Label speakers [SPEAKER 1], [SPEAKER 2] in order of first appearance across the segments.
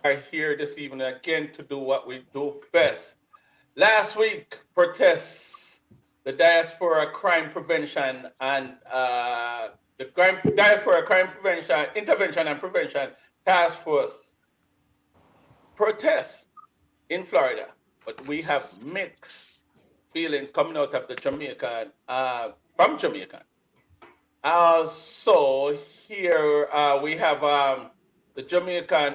[SPEAKER 1] are here this evening again to do what we do best. Last week, protests, the Diaspora Crime Prevention and Diaspora Crime Prevention, Intervention and Prevention Task Force protests in Florida. But we have mixed feelings coming out of the Jamaican, from Jamaica. Also, here we have the Jamaican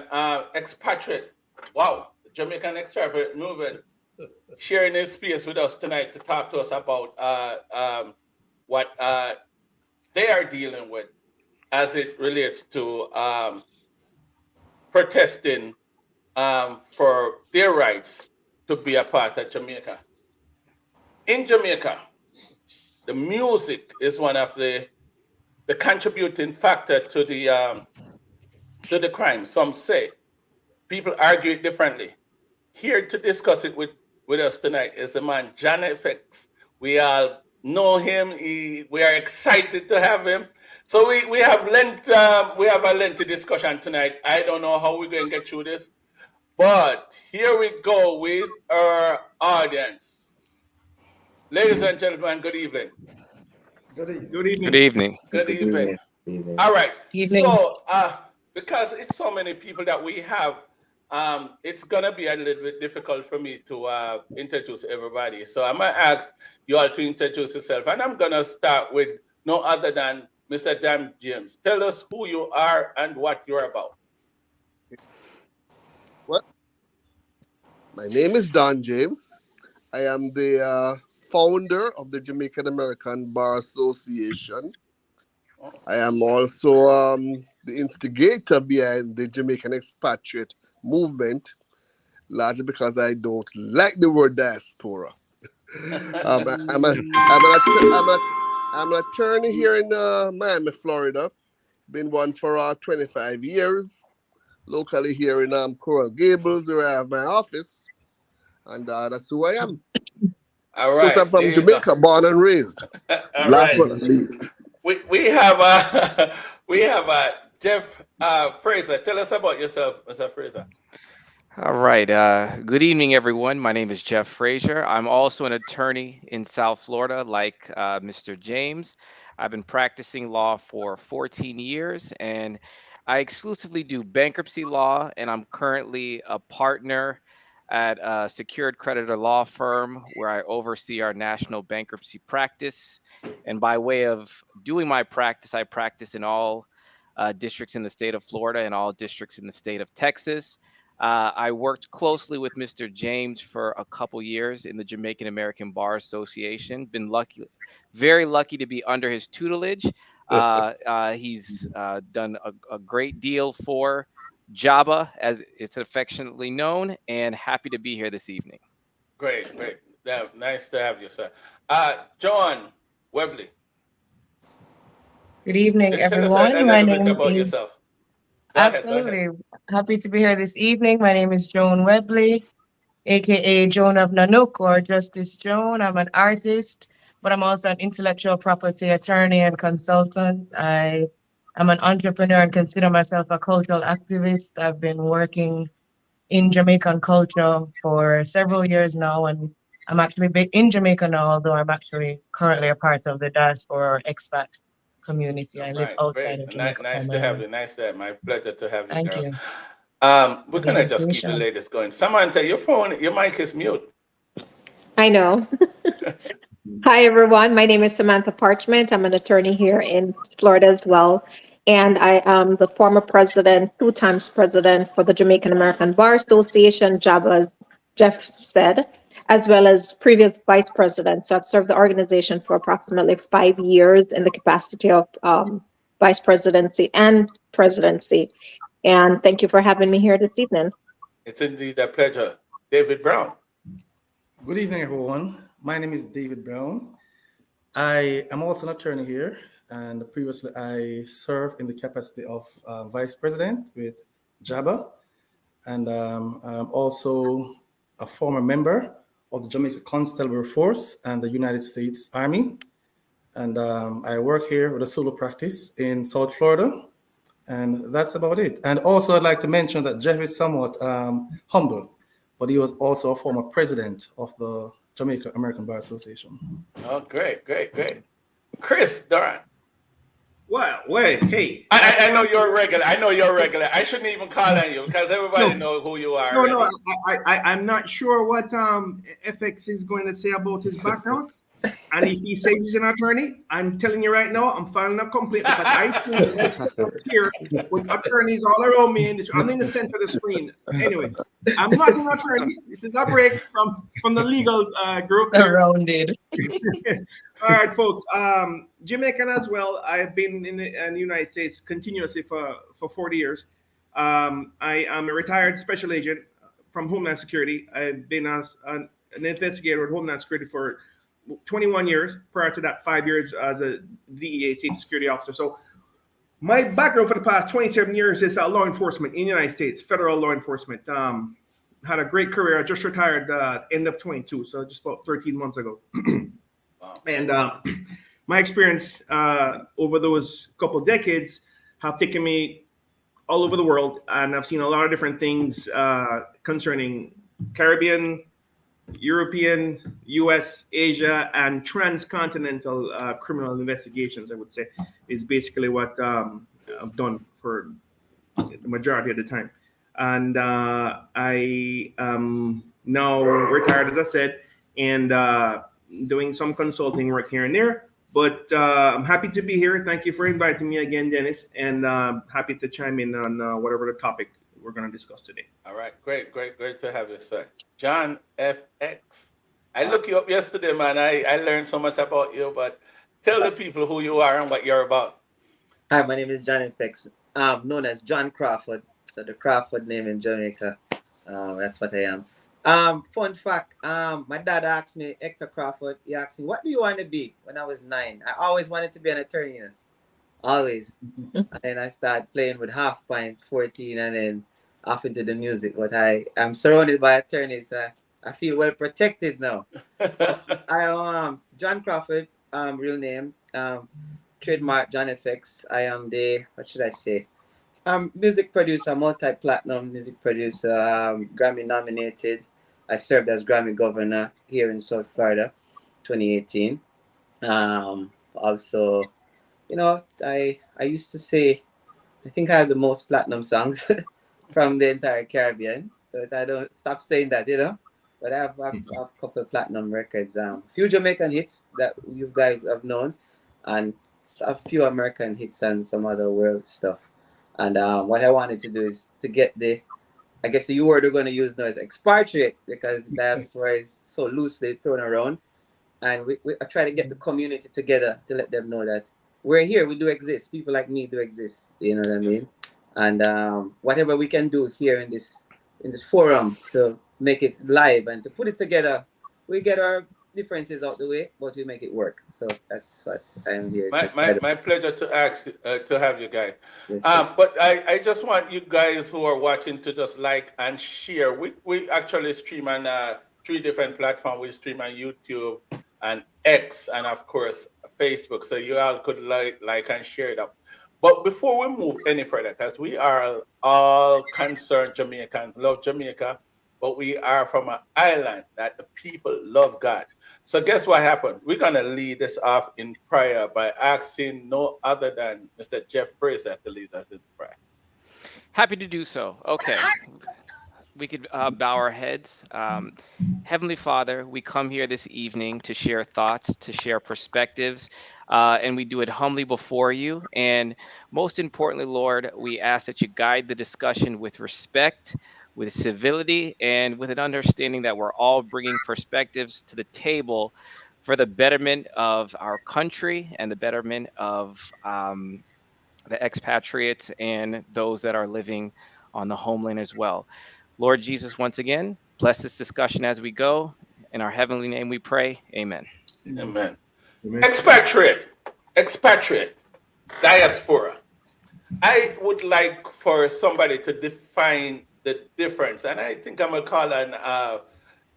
[SPEAKER 1] expatriate. Wow, the Jamaican expatriate movement sharing his space with us tonight to talk to us about what they are dealing with as it relates to protesting for their rights to be a part of Jamaica. In Jamaica, the music is one of the contributing factor to the crime. Some say people argue it differently. Here to discuss it with us tonight is the man JonFX. We all know him. We are excited to have him. So we have a lengthy discussion tonight. I don't know how we're going to get through this, but here we go with our audience. Ladies and gentlemen, good evening.
[SPEAKER 2] Good evening.
[SPEAKER 3] Good evening.
[SPEAKER 4] Good evening.
[SPEAKER 1] Good evening. All right.
[SPEAKER 5] Evening.
[SPEAKER 1] So because it's so many people that we have, it's gonna be a little bit difficult for me to introduce everybody. So I'm gonna ask you all to introduce yourself, and I'm gonna start with no other than Mr. Dan James. Tell us who you are and what you're about.
[SPEAKER 2] What? My name is Don James. I am the founder of the Jamaican American Bar Association. I am also the instigator behind the Jamaican expatriate movement, largely because I don't like the word diaspora. I'm an attorney here in Miami, Florida. Been one for 25 years. Locally here in Coral Gables, where I have my office. And that's who I am.
[SPEAKER 1] All right.
[SPEAKER 2] I'm from Jamaica, born and raised. Last but not least.
[SPEAKER 1] We have Jeff Fraser. Tell us about yourself, Mr. Fraser.
[SPEAKER 4] All right. Good evening, everyone. My name is Jeff Fraser. I'm also an attorney in South Florida, like Mr. James. I've been practicing law for 14 years, and I exclusively do bankruptcy law, and I'm currently a partner at a secured creditor law firm where I oversee our national bankruptcy practice. And by way of doing my practice, I practice in all districts in the state of Florida and all districts in the state of Texas. I worked closely with Mr. James for a couple years in the Jamaican American Bar Association. Been very lucky to be under his tutelage. He's done a great deal for JABA, as it's affectionately known, and happy to be here this evening.
[SPEAKER 1] Great. Yeah, nice to have you, sir. John Webley.
[SPEAKER 5] Good evening,
[SPEAKER 1] Tell us
[SPEAKER 5] everyone.
[SPEAKER 1] a
[SPEAKER 5] My
[SPEAKER 1] little bit
[SPEAKER 5] name
[SPEAKER 1] about
[SPEAKER 5] is
[SPEAKER 1] yourself. Go ahead.
[SPEAKER 5] absolutely happy to be here this evening. My name is Joan Webley, aka Joan of Nanook or Justice Joan. I'm an artist, but I'm also an intellectual property attorney and consultant. I am an entrepreneur and consider myself a cultural activist. I've been working in Jamaican culture for several years now, and I'm actually in Jamaica now, although I'm actually currently a part of the diaspora or expat community. I live outside of Jamaica.
[SPEAKER 1] Nice to have you. Nice to have you. My pleasure to have you,
[SPEAKER 5] Thank
[SPEAKER 1] girl.
[SPEAKER 5] you.
[SPEAKER 1] We're gonna just keep the ladies going. Samantha, your mic is mute.
[SPEAKER 6] I know. Hi, everyone. My name is Samantha Parchment. I'm an attorney here in Florida as well. And I am the former president, 2 times president for the Jamaican American Bar Association, JABA, as Jeff said, as well as previous vice president. So I've served the organization for approximately 5 years in the capacity of vice presidency and presidency. And thank you for having me here this evening.
[SPEAKER 1] It's indeed a pleasure. David Brown.
[SPEAKER 3] Good evening, everyone. My name is David Brown. I am also an attorney here, and previously I served in the capacity of vice president with JABA, and I'm also a former member of the Jamaica Constabulary Force and the United States Army. And I work here with a solo practice in South Florida. And that's about it. And also, I'd like to mention that Jeff is somewhat humble, but he was also a former president of the Jamaica American Bar Association.
[SPEAKER 1] Oh, great. Chris Duran.
[SPEAKER 7] Well, wait, hey.
[SPEAKER 1] I know you're regular. I shouldn't even call on you because everybody knows who you are.
[SPEAKER 7] No, I'm not sure what FX is going to say about his background. And if he says he's an attorney, I'm telling you right now, I'm filing a complaint because I sit up here with attorneys all around me, and I'm in the center of the screen. Anyway, I'm not an attorney. This is a break from the legal group.
[SPEAKER 5] Surrounded.
[SPEAKER 7] All right, folks. Jamaican as well. I've been in the United States continuously for 40 years. I am a retired special agent from Homeland Security. I've been an investigator at Homeland Security for 21 years. Prior to that, 5 years as a DEA safety security officer. So my background for the past 27 years is law enforcement in the United States, federal law enforcement. Had a great career. I just retired end of 22, so just about 13 months ago.
[SPEAKER 1] Wow.
[SPEAKER 7] And my experience over those couple of decades have taken me all over the world, and I've seen a lot of different things concerning Caribbean, European, US, Asia, and transcontinental criminal investigations, I would say, is basically what I've done for the majority of the time. And I am now retired, as I said, and doing some consulting work here and there. But I'm happy to be here. Thank you for inviting me again, Dennis, and happy to chime in on whatever the topic we're going to discuss today.
[SPEAKER 1] All right, great to have you, sir. JonFX. I looked you up yesterday, man. I learned so much about you, but tell the people who you are and what you're about.
[SPEAKER 8] Hi, my name is JonFX, known as John Crawford. So the Crawford name in Jamaica, that's what I am. Fun fact, my dad asked me, Hector Crawford, he asked me, what do you want to be when I was 9? I always wanted to be an attorney, you know? Always. And then I started playing with Half Pint, 14, and then off into the music. But I'm surrounded by attorneys. I feel well protected now. So I am John Crawford, real name, trademark JonFX. I am the, what should I say? Music producer, multi-platinum music producer, Grammy nominated. I served as Grammy governor here in South Florida, 2018. Also, you know, I used to say, I think I have the most platinum songs from the entire Caribbean, but I don't stop saying that, you know. But I have a couple of platinum records, few Jamaican hits that you guys have known, and a few American hits and some other world stuff. And what I wanted to do is to get I guess the word we're going to use now is expatriate, because diaspora is so loosely thrown around. And I try to get the community together to let them know that we're here, we do exist. People like me do exist, you know what I mean? And whatever we can do here in this forum to make it live and to put it together, we get our differences out the way, but we make it work. So that's what I'm here.
[SPEAKER 1] My pleasure to ask to have you guys.
[SPEAKER 8] Yes,
[SPEAKER 1] but I just want you guys who are watching to just like and share. We actually stream on 3 different platforms. We stream on YouTube and X, and of course Facebook. So you all could like and share it up. But before we move any further, because we are all concerned Jamaicans, love Jamaica, but we are from an island that the people love God. So guess what happened? We're going to lead this off in prayer by asking no other than Mr. Jeff Fraser to lead us in prayer.
[SPEAKER 4] Happy to do so. Okay. We could bow our heads. Heavenly Father, we come here this evening to share thoughts, to share perspectives, and we do it humbly before you. And most importantly, Lord, we ask that you guide the discussion with respect, with civility, and with an understanding that we're all bringing perspectives to the table for the betterment of our country and the betterment of the expatriates and those that are living on the homeland as well. Lord Jesus, once again, bless this discussion as we go. In our heavenly name we pray. Amen.
[SPEAKER 1] Amen. Expatriate, diaspora. I would like for somebody to define the difference, and I think I'm going to call on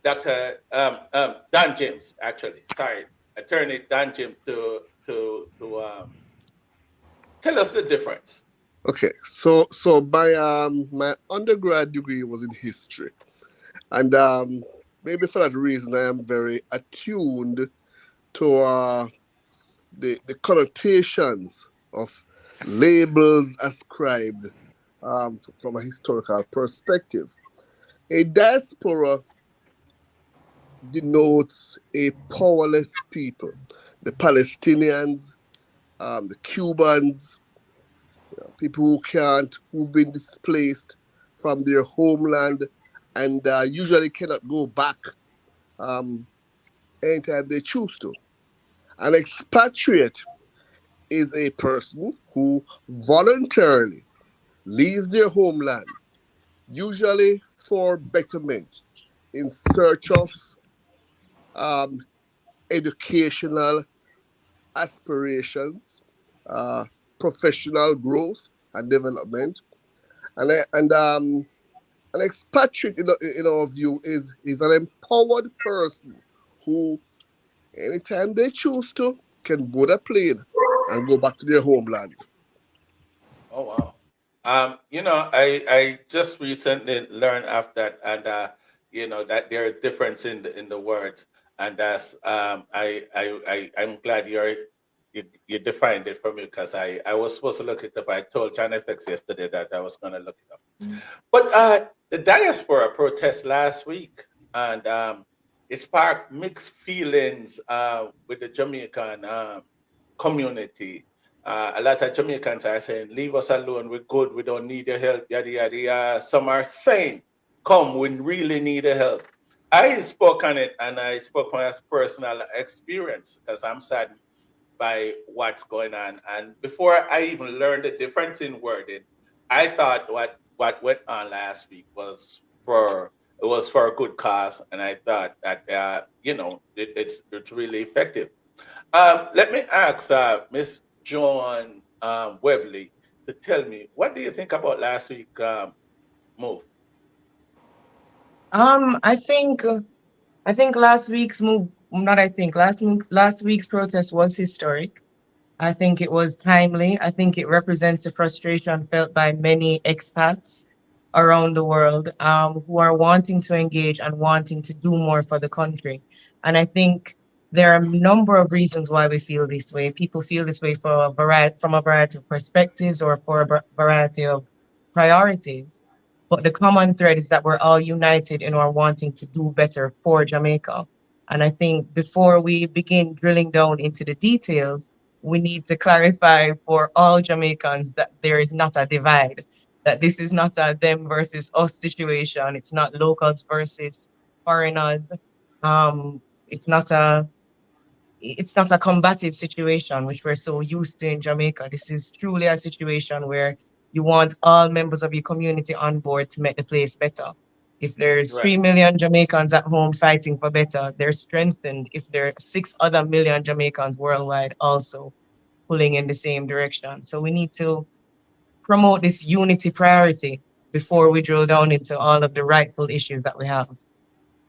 [SPEAKER 1] Dr. Don James, actually. Sorry, Attorney Don James to tell us the difference.
[SPEAKER 2] Okay, so my undergrad degree was in history, and maybe for that reason I am very attuned to the connotations of labels ascribed from a historical perspective. A diaspora denotes a powerless people. The Palestinians, the Cubans, people who've been displaced from their homeland and usually cannot go back um, anytime they choose to. An expatriate is a person who voluntarily leaves their homeland, usually for betterment, in search of um, educational aspirations, uh, professional growth and development, and an expatriate in our view is an empowered person who, anytime they choose to, can board a plane and go back to their homeland.
[SPEAKER 1] Oh wow. I just recently learned of that, and that there are difference in the words, and that's I'm glad you defined it for me because I was supposed to look it up. I told JonFX yesterday that I was going to look it up. But the diaspora protest last week, and it sparked mixed feelings with the Jamaican community. A lot of Jamaicans are saying, "Leave us alone. We're good. We don't need your help." Yada yada yada. Some are saying, "Come, we really need your help." I spoke on it, and I spoke from my personal experience because I'm saddened by what's going on. And before I even learned the difference in wording, I thought what went on last week was for a good cause, and I thought that it's really effective. Let me ask Miss John Webley to tell me what do you think about last week move?
[SPEAKER 5] I think last week's move, not I think last week's protest was historic. I think it was timely. I think it represents the frustration felt by many expats around the world who are wanting to engage and wanting to do more for the country. And I think there are a number of reasons why we feel this way. People feel this way for a variety, from a variety of perspectives or for a variety of priorities. But the common thread is that we're all united in our wanting to do better for Jamaica. And I think before we begin drilling down into the details, we need to clarify for all Jamaicans that there is not a divide, that this is not a them versus us situation. It's not locals versus foreigners. It's not a combative situation, which we're so used to in Jamaica. This is truly a situation where you want all members of your community on board to make the place better. If there's
[SPEAKER 1] Right,
[SPEAKER 5] 3 million Jamaicans at home fighting for better, they're strengthened if there are 6 other million Jamaicans worldwide also pulling in the same direction. So we need to promote this unity priority before we drill down into all of the rightful issues that we have.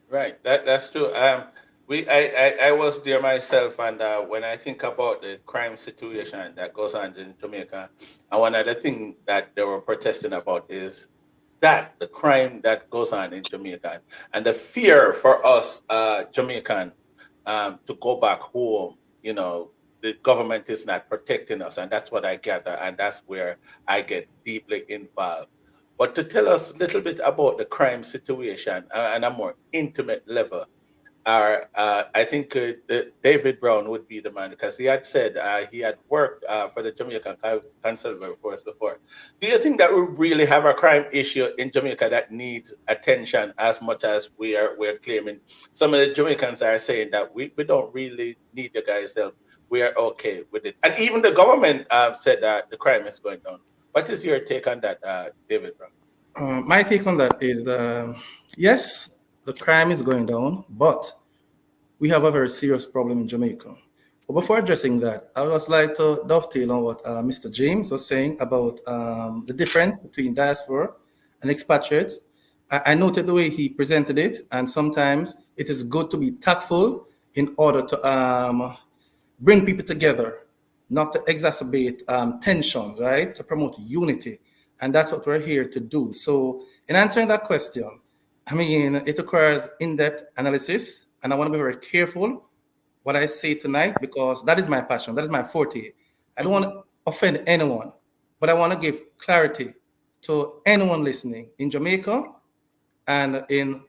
[SPEAKER 1] right. That's true. I was there myself, and when I think about the crime situation that goes on in Jamaica, and one of the things that they were protesting about is that the crime that goes on in Jamaica and the fear for us Jamaican to go back home. The government is not protecting us, and that's what I gather, and that's where I get deeply involved. But to tell us a little bit about the crime situation on a more intimate level, I think David Brown would be the man because he had said he had worked for the Jamaican Conservative Force before. Do you think that we really have a crime issue in Jamaica that needs attention as much as we're claiming? Some of the Jamaicans are saying that we don't really need the guys' help. We are okay with it. And even the government said that the crime is going down. What is your take on that, David Brown?
[SPEAKER 3] My take on that is yes, the crime is going down, but we have a very serious problem in Jamaica. But before addressing that, I would just like to dovetail on what Mr. James was saying about the difference between diaspora and expatriates. I noted the way he presented it, and sometimes it is good to be tactful in order to bring people together not to exacerbate tension, right? To promote unity. And that's what we're here to do. So in answering that question, I mean, it requires in-depth analysis, and I want to be very careful what I say tonight because that is my passion, that is my forte. I don't want to offend anyone, but I want to give clarity to anyone listening in Jamaica and in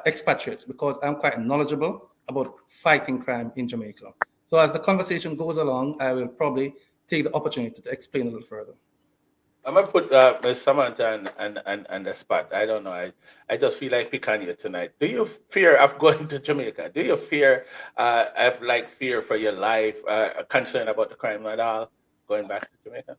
[SPEAKER 3] expatriates because I'm quite knowledgeable about fighting crime in Jamaica. So as the conversation goes along, I will probably take the opportunity to explain a little further.
[SPEAKER 1] I'm gonna put Miss Samantha and the spot. I don't know. I just feel like picking you tonight. Do you fear of going to Jamaica? Do you fear have like fear for your life, concern about the crime at all, going back to Jamaica?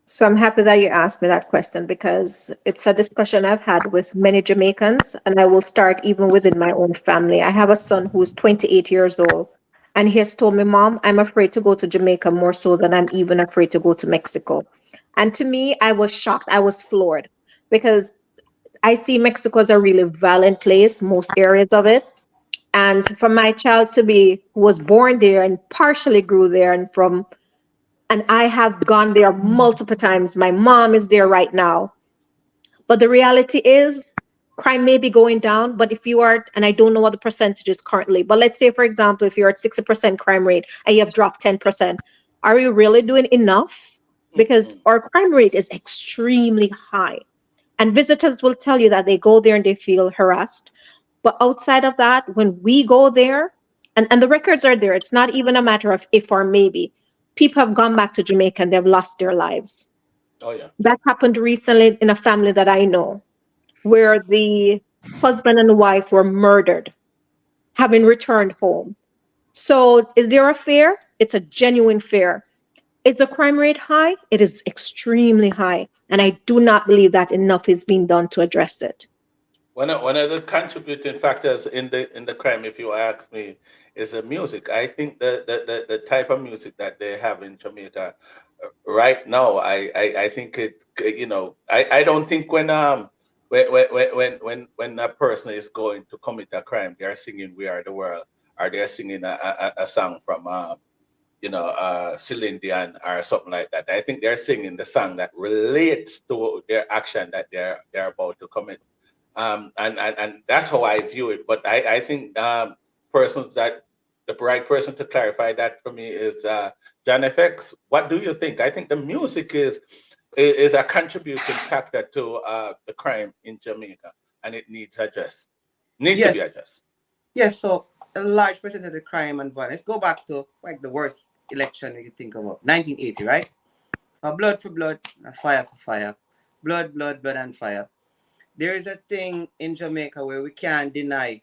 [SPEAKER 6] So I'm happy that you asked me that question because it's a discussion I've had with many Jamaicans, and I will start even within my own family. I have a son who's 28 years old, and he has told me, Mom, I'm afraid to go to Jamaica more so than I'm even afraid to go to Mexico. And to me, I was shocked. I was floored because I see Mexico as a really violent place, most areas of it. And for my child to be who was born there and partially grew there and I have gone there multiple times. My mom is there right now. But the reality is, crime may be going down, but if you are, and I don't know what the percentage is currently, but let's say, for example, if you're at 60% crime rate and you have dropped 10%, are you really doing enough? Because our crime rate is extremely high. And visitors will tell you that they go there and they feel harassed. But outside of that, when we go there, and the records are there, it's not even a matter of if or maybe. People have gone back to Jamaica and they've lost their lives.
[SPEAKER 1] Oh yeah.
[SPEAKER 6] That happened recently in a family that I know, where the husband and wife were murdered, having returned home. So, is there a fear? It's a genuine fear. Is the crime rate high? It is extremely high. And I do not believe that enough is being done to address it.
[SPEAKER 1] One of the contributing factors in the crime, if you ask me, is the music. I think the type of music that they have in Jamaica right now, I think it I don't think when a person is going to commit a crime, they are singing "We Are the World" or they're singing a song from Celine Dion or something like that. I think they're singing the song that relates to their action that they're about to commit. And that's how I view it. But I think persons that the right person to clarify that for me is JonFX. What do you think? I think the music is a contributing factor to the crime in Jamaica, and it needs addressed. Need to
[SPEAKER 8] Yes,
[SPEAKER 1] be addressed.
[SPEAKER 8] yes. So a large percent of the crime and violence. Go back to like the worst election you think about, 1980, right? For blood, fire for fire, blood and fire. There is a thing in Jamaica where we can't deny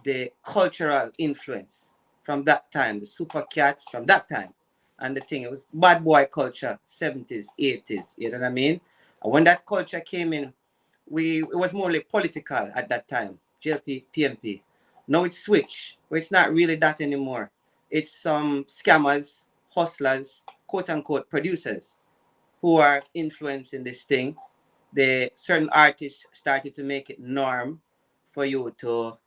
[SPEAKER 8] the cultural influence from that time, the super cats from that time. And the thing, it was bad boy culture, 70s, 80s, you know what I mean? And when that culture came in, it was more like political at that time, JLP, PMP. Now it's switched, where it's not really that anymore. It's some scammers, hustlers, quote unquote producers who are influencing this thing. The certain artists started to make it norm for you to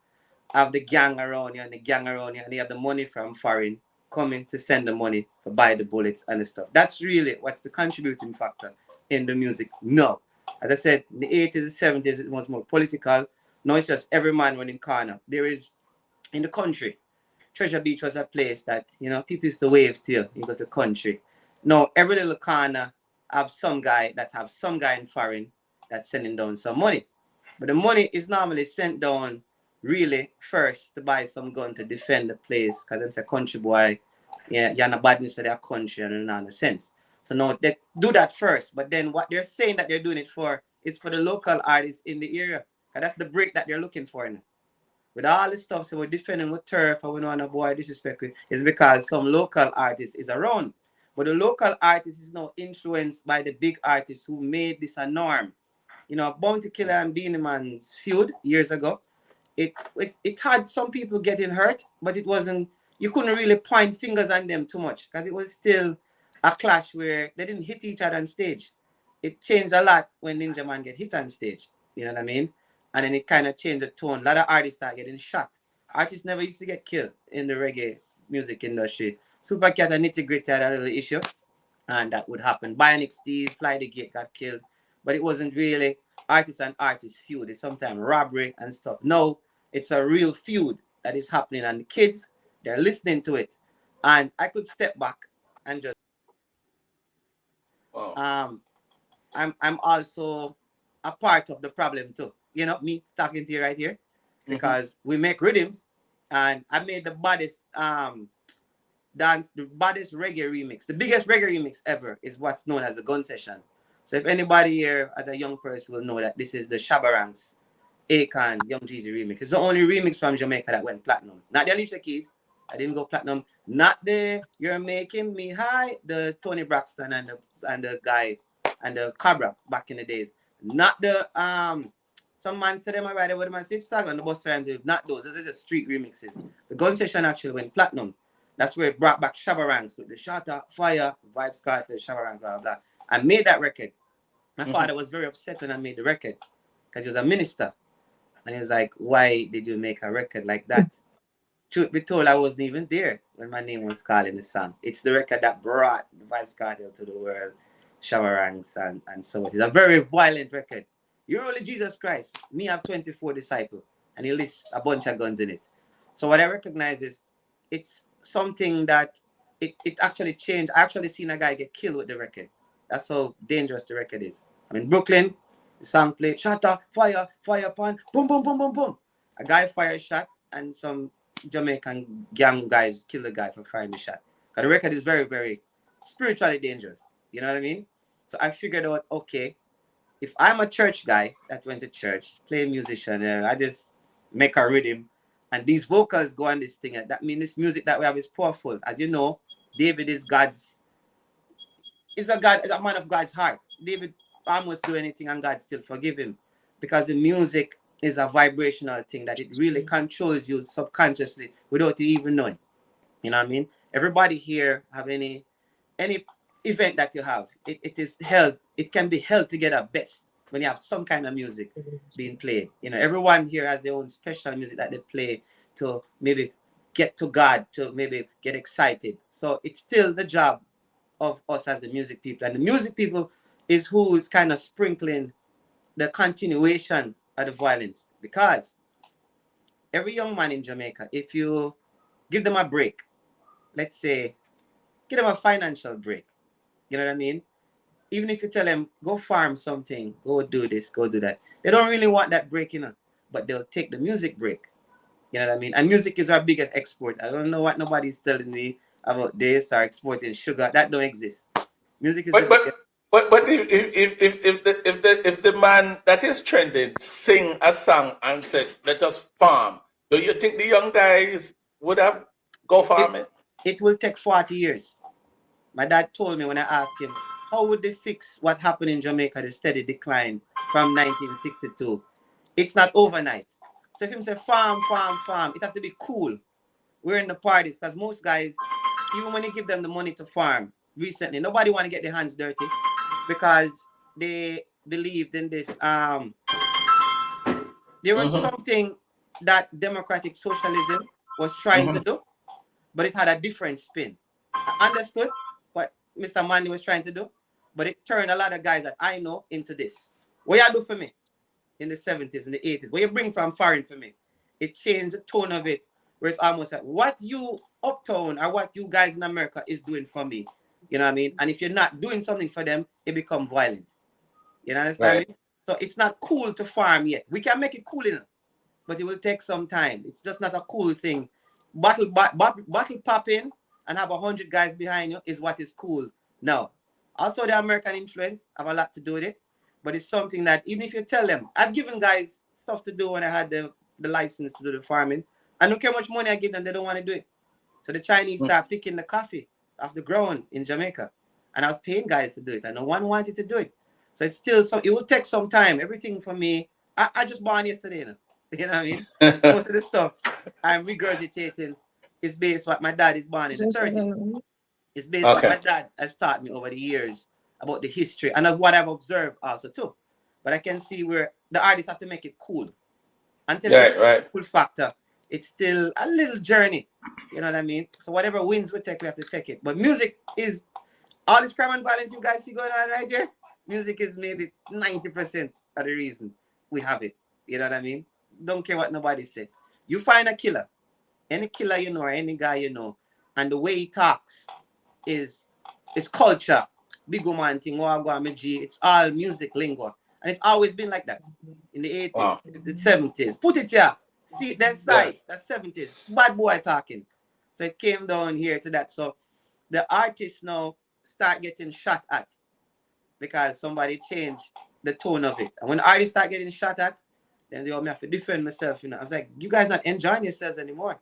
[SPEAKER 8] have the gang around you and the gang around you, and they have the money from foreign coming to send the money to buy the bullets and the stuff. That's really what's the contributing factor in the music. No. As I said, in the 80s, the 70s, it was more political. Now it's just every man running corner. There is, in the country, Treasure Beach was a place that, people used to wave to you. You go to country. Now, every little corner have some guy in foreign that's sending down some money. But the money is normally sent down really first to buy some gun to defend the place because them say country boy, yeah, you're not badness of their country and in a sense. So now they do that first, but then what they're saying that they're doing it for is for the local artists in the area. And that's the break that they're looking for now. With all this stuff, so we're defending with turf and we don't want to boy disrespect is because some local artist is around. But the local artist is now influenced by the big artists who made this a norm. Bounty Killer and Beanie Man's feud years ago, it had some people getting hurt, but it wasn't, you couldn't really point fingers on them too much because it was still a clash where they didn't hit each other on stage. It changed a lot when Ninja Man get hit on stage. You know what I mean? And then it kind of changed the tone. A lot of artists are getting shot. Artists never used to get killed in the reggae music industry. Super Cat and Nitty Gritty had a little issue, and that would happen. Bionic Steve, Fly the Gate got killed, but it wasn't really artist and artist feud. It's sometimes robbery and stuff. No, it's a real feud that is happening, and the kids, they're listening to it. And I could step back and just
[SPEAKER 1] Wow.
[SPEAKER 8] I'm also a part of the problem too. You know, me talking to you right here, because we make rhythms, and I made the baddest the baddest reggae remix. The biggest reggae remix ever is what's known as the Gun Session. So if anybody here as a young person will know that this is the Shabaranks Akon Young Jeezy remix. It's the only remix from Jamaica that went platinum. Not the Alicia Keys. I didn't go platinum. Not the You're Making Me High, the Tony Braxton and the guy and the Cabra back in the days. Not the some man said them already with my sip song and the bus rhymes. Not those. Those are just street remixes. The Gun Session actually went platinum. That's where it brought back Shabaranks with the Shatter, Fire, Vibes Carter, Shabaranks, blah, blah. I made that record. My father was very upset when I made the record because he was a minister. And he was like, why did you make a record like that? Truth be told, I wasn't even there when my name was called in the song. It's the record that brought the Vibes Cartel to the world, Shabaranks, and so it is a very violent record. You're only Jesus Christ. Me have 24 disciples. And he lists a bunch of guns in it. So what I recognize is it's something that it actually changed. I actually seen a guy get killed with the record. That's how dangerous the record is. I'm in Brooklyn, the song play, Shatter, Fire, Fire Pan, boom, boom, boom, boom, boom. A guy fired a shot and some Jamaican gang guys killed the guy for firing the shot. Because the record is very, very spiritually dangerous. You know what I mean? So I figured out, okay, if I'm a church guy that went to church, play a musician, I just make a rhythm, and these vocals go on this thing. That means this music that we have is powerful. As you know, David is a man of God's heart. David almost do anything and God still forgive him, because the music is a vibrational thing that it really controls you subconsciously without you even knowing. You know what I mean? Everybody here have any event that you have, it is held, it can be held together best when you have some kind of music being played. You know, everyone here has their own special music that they play to maybe get to God, to maybe get excited. So it's still the job of us as the music people. And the music people is who is kind of sprinkling the continuation of the violence. Because every young man in Jamaica, if you give them a break, let's say, give them a financial break, you know what I mean? Even if you tell them, go farm something, go do this, go do that, they don't really want that break, you know, but they'll take the music break. You know what I mean? And music is our biggest export. I don't know what nobody's telling me about this or exporting sugar. That don't exist. Music is the biggest.
[SPEAKER 1] But if the man that is trending sing a song and said, let us farm, do you think the young guys would have go farming?
[SPEAKER 8] It will take 40 years. My dad told me when I asked him, how would they fix what happened in Jamaica, the steady decline from 1962? It's not overnight. So if him say farm, farm, farm, it have to be cool. We're in the parties, because most guys, even when you give them the money to farm, recently, nobody want to get their hands dirty because they believed in this. There was something that democratic socialism was trying to do, but it had a different spin. I understood what Mr. Manley was trying to do, but it turned a lot of guys that I know into this. What you do for me in the 70s and the 80s, what you bring from foreign for me, it changed the tone of it, where it's almost like what you uptown or what you guys in America is doing for me. You know what I mean? And if you're not doing something for them, it becomes violent. You understand me? So it's not cool to farm yet. We can make it cool enough, but it will take some time. It's just not a cool thing. Bottle popping and have 100 guys behind you is what is cool now. Also, the American influence have a lot to do with it, but it's something that even if you tell them, I've given guys stuff to do when I had the license to do the farming. I don't care how much money I give them, they don't want to do it. So the Chinese start picking the coffee off the ground in Jamaica, and I was paying guys to do it, and no one wanted to do it. So it's still it will take some time. Everything for me, I just born yesterday, you know what I mean? Most of the stuff I'm regurgitating is based what my dad is born in the 30s. It's based what my dad has taught me over the years about the history and of what I've observed also too. But I can see where the artists have to make it cool. Until the cool factor, it's still a little journey. You know what I mean? So whatever wins we take, we have to take it. But music is all this crime and violence you guys see going on right here. Music is maybe 90% of the reason we have it. You know what I mean? Don't care what nobody say. You find a killer, any killer you know or any guy you know, and the way he talks is it's culture. Big man thing, Wagwa, G, it's all music lingo. And it's always been like that. In the 80s,
[SPEAKER 1] Wow.
[SPEAKER 8] the 70s. Put it here. See that
[SPEAKER 1] Yeah.
[SPEAKER 8] side, that's 70s. Bad boy talking. So it came down here to that. So the artists now start getting shot at because somebody changed the tone of it. And when artists start getting shot at, then they all have to defend myself. I was like, you guys not enjoying yourselves anymore.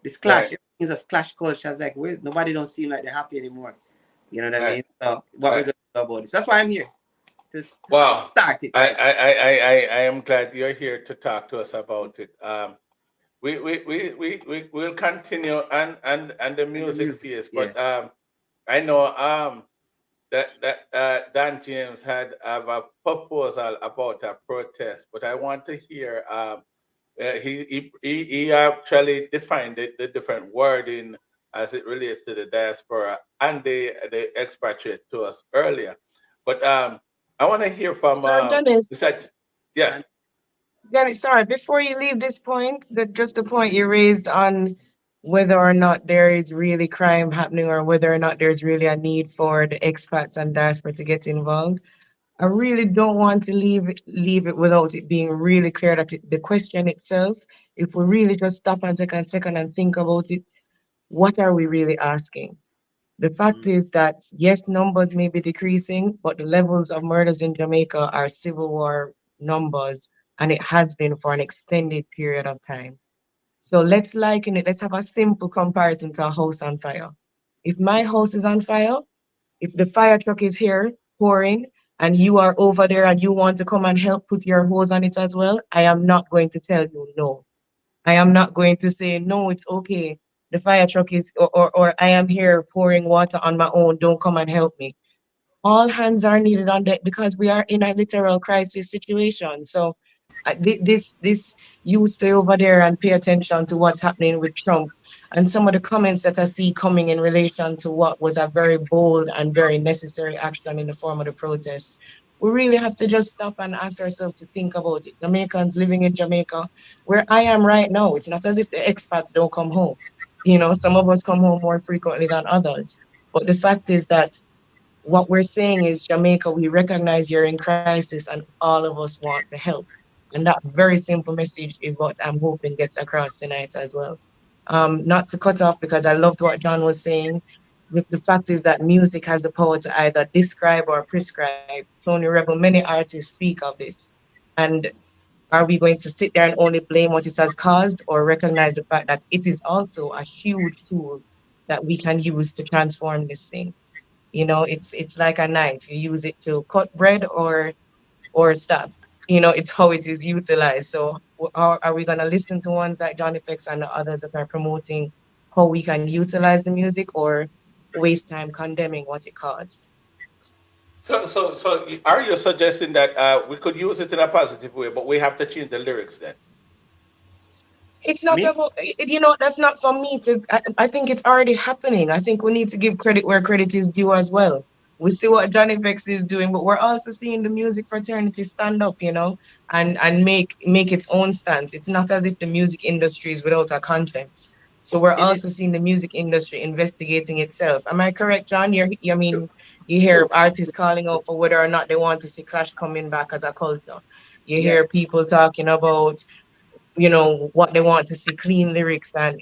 [SPEAKER 8] This clash,
[SPEAKER 1] Right.
[SPEAKER 8] everything's a clash culture. I was like, nobody don't seem like they're happy anymore. You know what I
[SPEAKER 1] Right.
[SPEAKER 8] mean? So what we're
[SPEAKER 1] Right.
[SPEAKER 8] gonna do about this? That's why I'm here to
[SPEAKER 1] Wow.
[SPEAKER 8] start it
[SPEAKER 1] I,
[SPEAKER 8] right.
[SPEAKER 1] I, I, I am glad you're here to talk to us about it. We'll continue and the
[SPEAKER 8] And the
[SPEAKER 1] music
[SPEAKER 8] music,
[SPEAKER 1] piece,
[SPEAKER 8] yeah.
[SPEAKER 1] but I know that Dan James had have a proposal about a protest, but I want to hear he actually defined the different wording as it relates to the diaspora and the expatriate to us earlier. But I want to hear from
[SPEAKER 5] So, Dennis,
[SPEAKER 1] besides, yeah.
[SPEAKER 8] And
[SPEAKER 5] Dennis, sorry, before you leave this point, just the point you raised on whether or not there is really crime happening or whether or not there's really a need for the expats and diaspora to get involved. I really don't want to leave it without it being really clear that the question itself, if we really just stop and take a second and think about it, what are we really asking? The fact
[SPEAKER 8] mm,
[SPEAKER 5] is that yes, numbers may be decreasing, but the levels of murders in Jamaica are civil war numbers, and it has been for an extended period of time. So let's liken it, let's have a simple comparison to a house on fire. If my house is on fire, if the fire truck is here pouring and you are over there and you want to come and help put your hose on it as well, I am not going to tell you no. I am not going to say, no, it's okay. The fire truck is, or I am here pouring water on my own. Don't come and help me. All hands are needed on deck because we are in a literal crisis situation. So this you stay over there and pay attention to what's happening with Trump and some of the comments that I see coming in relation to what was a very bold and very necessary action in the form of the protest. We really have to just stop and ask ourselves to think about it. Jamaicans living in Jamaica, where I am right now, it's not as if the expats don't come home. Some of us come home more frequently than others. But the fact is that what we're saying is, Jamaica, we recognize you're in crisis and all of us want to help. And that very simple message is what I'm hoping gets across tonight as well. Not to cut off because I loved what John was saying. The fact is that music has the power to either describe or prescribe. Tony Rebel, many artists speak of this. And are we going to sit there and only blame what it has caused or recognize the fact that it is also a huge tool that we can use to transform this thing? It's like a knife. You use it to cut bread or stab. It's how it is utilized. So are we gonna listen to ones like JonFX and the others that are promoting how we can utilize the music, or waste time condemning what it caused?
[SPEAKER 1] So are you suggesting that we could use it in a positive way, but we have to change the lyrics then?
[SPEAKER 5] It's not
[SPEAKER 8] me,
[SPEAKER 5] about, that's not for me to, I think it's already happening. I think we need to give credit where credit is due as well. We see what Johnny Vex is doing, but we're also seeing the music fraternity stand up, and make its own stance. It's not as if the music industry is without a conscience. So we're
[SPEAKER 8] it is
[SPEAKER 5] also seeing the music industry investigating itself. Am I correct, John? I
[SPEAKER 8] true,
[SPEAKER 5] mean, you hear
[SPEAKER 8] true.
[SPEAKER 5] artists calling out for whether or not they want to see Clash coming back as a culture. You
[SPEAKER 8] Yeah,
[SPEAKER 5] hear people talking about what they want to see, clean lyrics, and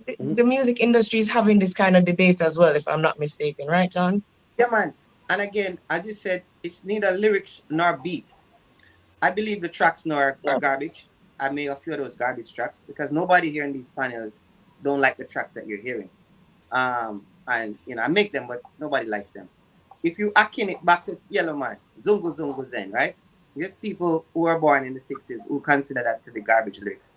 [SPEAKER 8] mhm.
[SPEAKER 5] the music industry is having this kind of debate as well, if I'm not mistaken, right, John?
[SPEAKER 8] Yeah, man. And again, as you said, it's neither lyrics nor beat. I believe the tracks now are
[SPEAKER 5] Yeah.
[SPEAKER 8] garbage. I made a few of those garbage tracks because nobody here in these panels don't like the tracks that you're hearing. And I make them, but nobody likes them. If you akin it back to Yellow Man, Zungu Zungu Zen, right? There's people who were born in the 60s who consider that to be garbage lyrics.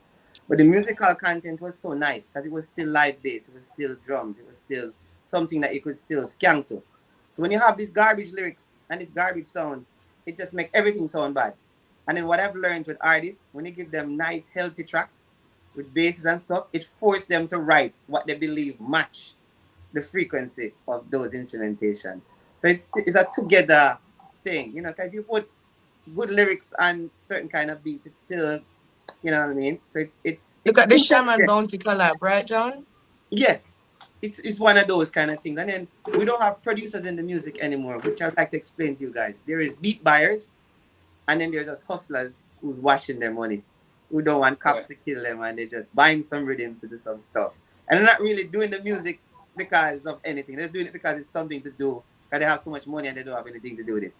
[SPEAKER 8] But the musical content was so nice because it was still live bass, it was still drums, it was still something that you could still skank to. So when you have these garbage lyrics and this garbage sound, it just make everything sound bad. And then what I've learned with artists, when you give them nice, healthy tracks, with basses and stuff, it forced them to write what they believe match the frequency of those instrumentation. So it's a together thing, you know. 'Cause if you put good lyrics on certain kind of beats, it's still, you know what I mean. So
[SPEAKER 5] Look
[SPEAKER 8] it's
[SPEAKER 5] at the Shaman
[SPEAKER 8] intelligence.
[SPEAKER 5] Bounty collab, right, John?
[SPEAKER 8] Yes, it's one of those kind of things. And then we don't have producers in the music anymore, which I'd like to explain to you guys. There is beat buyers, and then there's just hustlers who's washing their money, who don't want cops
[SPEAKER 1] Right.
[SPEAKER 8] to kill them, and they're just buying some rhythm to do some stuff. And they're not really doing the music because of anything. They're doing it because it's something to do, because they have so much money and they don't have anything to do with it.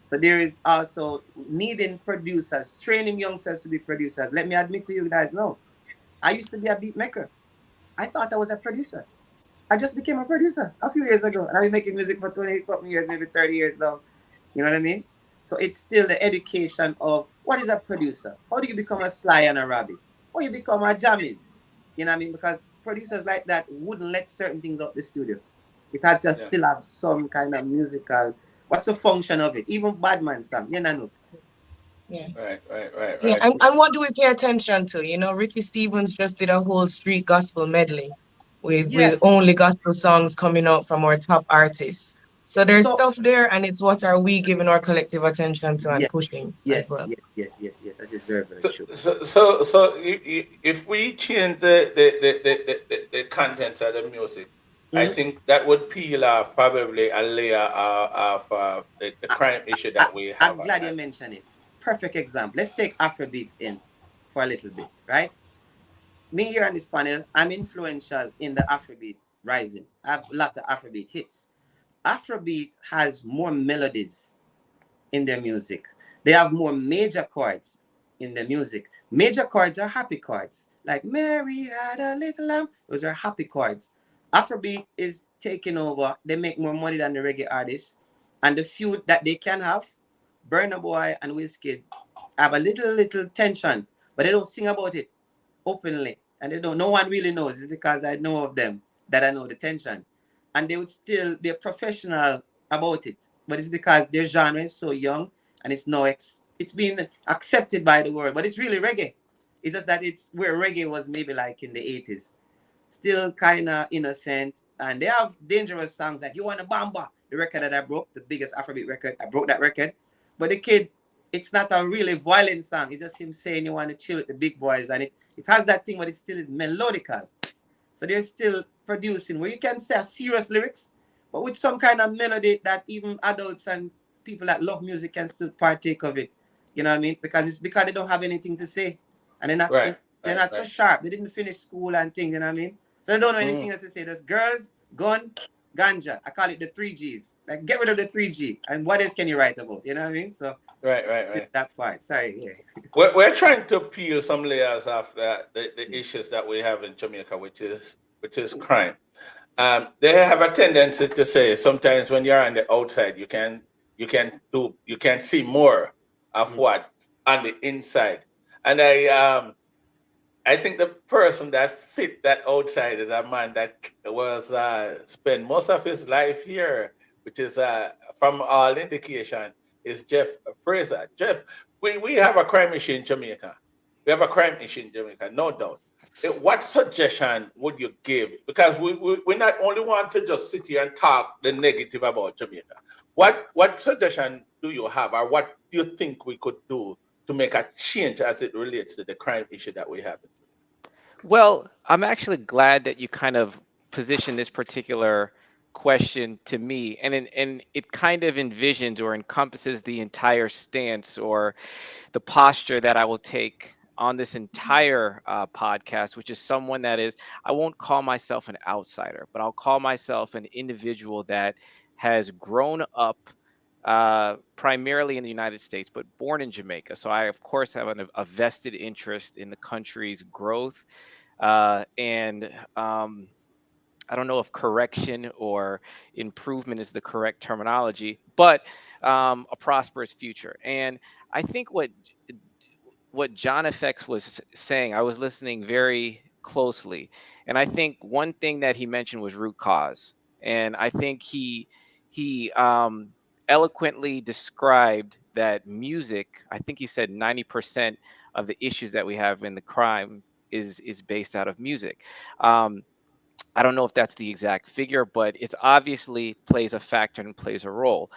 [SPEAKER 8] So there is also needing producers, training youngsters to be producers. Let me admit to you guys, no, I used to be a beat maker. I thought I was a producer. I just became a producer a few years ago, and I've been making music for 20 something years, maybe 30 years now. You know what I mean? So it's still the education of what is a producer? How do you become a Sly and a Robbie? How you become a Jammies? You know what I mean? Because producers like that wouldn't let certain things out the studio. It had to
[SPEAKER 1] Yeah.
[SPEAKER 8] still have some kind of musical. What's the function of it? Even Badman song, you know.
[SPEAKER 5] Yeah.
[SPEAKER 1] Right. Right. Right.
[SPEAKER 5] Yeah,
[SPEAKER 1] Right.
[SPEAKER 5] and what do we pay attention to? You know, Ricky Stevens just did a whole street gospel medley
[SPEAKER 8] Yeah.
[SPEAKER 5] with only gospel songs coming out from our top artists. So there's
[SPEAKER 8] So
[SPEAKER 5] stuff there, and it's what are we giving our collective attention to and
[SPEAKER 8] yes,
[SPEAKER 5] pushing as
[SPEAKER 8] yes,
[SPEAKER 5] well.
[SPEAKER 8] yes, yes, yes, yes. That is very, very
[SPEAKER 1] So,
[SPEAKER 8] true.
[SPEAKER 1] if we change the content of the music, I
[SPEAKER 8] Mhm.
[SPEAKER 1] think that would peel off probably a layer of the
[SPEAKER 8] I,
[SPEAKER 1] crime issue
[SPEAKER 8] I,
[SPEAKER 1] that we have
[SPEAKER 8] I'm
[SPEAKER 1] at
[SPEAKER 8] glad you
[SPEAKER 1] hand.
[SPEAKER 8] mentioned it. Perfect example. Let's take Afrobeats in for a little bit, right? Me here on this panel, I'm influential in the Afrobeat rising. I have a lot of Afrobeat hits. Afrobeat has more melodies in their music. They have more major chords in their music. Major chords are happy chords, like Mary had a little lamb. Those are happy chords. Afrobeat is taking over. They make more money than the reggae artists, and the feud that they can have, Burna Boy and Wizkid, have a little tension, but they don't sing about it openly, and they don't. No one really knows. It's because I know of them that I know the tension, and they would still be a professional about it. But it's because their genre is so young, and it's no it's been accepted by the world. But it's really reggae. It's just that it's where reggae was maybe like in the 80s, still kind of innocent. And they have dangerous songs like "You Want a Bamba," the record that I broke, the biggest Afrobeat record. I broke that record. But the kid, it's not a really violent song. It's just him saying you want to chill with the big boys, and it has that thing, but it still is melodical. So they're still producing where you can say serious lyrics, but with some kind of melody that even adults and people that love music can still partake of it. You know what I mean? Because it's because they don't have anything to say, and
[SPEAKER 1] Right.
[SPEAKER 8] they're
[SPEAKER 1] Right.
[SPEAKER 8] not so
[SPEAKER 1] Right.
[SPEAKER 8] sharp. They didn't finish school and things. You know what I mean? So they don't know
[SPEAKER 1] Mm.
[SPEAKER 8] anything else to say. There's girls, gun, ganja. I call it the 3 Gs. Like get rid of the 3G, and what else can you write about? You know what I mean? So
[SPEAKER 1] Right. Right.
[SPEAKER 8] it's
[SPEAKER 1] Right.
[SPEAKER 8] that part. Sorry. Yeah.
[SPEAKER 1] We're trying to peel some layers of the issues that we have in Jamaica, which is crime. They have a tendency to say sometimes when you're on the outside, you can see more of what on the inside. And I think the person that fit that outside is a man that was spent most of his life here, which is from all indication is Jeff Fraser. Jeff, we have a crime issue in Jamaica. We have a crime issue in Jamaica, no doubt. What suggestion would you give? Because we not only want to just sit here and talk the negative about Jamaica. What suggestion do you have, or what do you think we could do to make a change as it relates to the crime issue that we have?
[SPEAKER 4] Well, I'm actually glad that you kind of positioned this particular question to me, and it kind of envisions or encompasses the entire stance or the posture that I will take on this entire podcast, which is someone that is, I won't call myself an outsider, but I'll call myself an individual that has grown up primarily in the United States, but born in Jamaica. So I, of course, have a vested interest in the country's growth and I don't know if correction or improvement is the correct terminology, but a prosperous future. And I think what JonFX was saying, I was listening very closely, and I think one thing that he mentioned was root cause, and I think he eloquently described that music. I think he said 90% of the issues that we have in the crime is based out of music. I don't know if that's the exact figure, but it's obviously plays a factor and plays a role.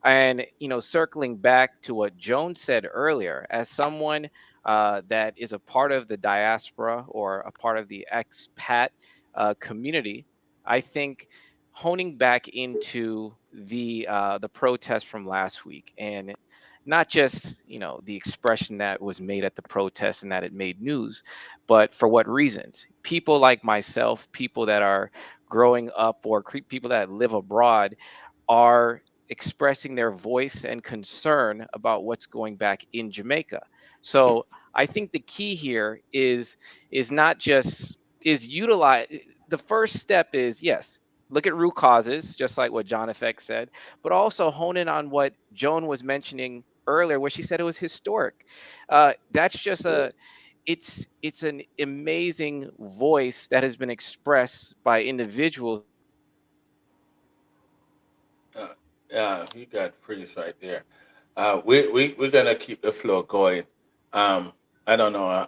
[SPEAKER 4] And circling back to what Joan said earlier, as someone that is a part of the diaspora or a part of the expat community, I think honing back into the protest from last week, and not just the expression that was made at the protest and that it made news, but for what reasons. People like myself, people that are growing up, or people that live abroad, are expressing their voice and concern about what's going back in Jamaica. So I think the key here is not just is utilize the first step is, yes, look at root causes, just like what JonFX said, but also hone in on what Joan was mentioning earlier, where she said it was historic. That's just it's an amazing voice that has been expressed by individuals.
[SPEAKER 1] Yeah, you got freeze right there. We're gonna keep the flow going. I don't know.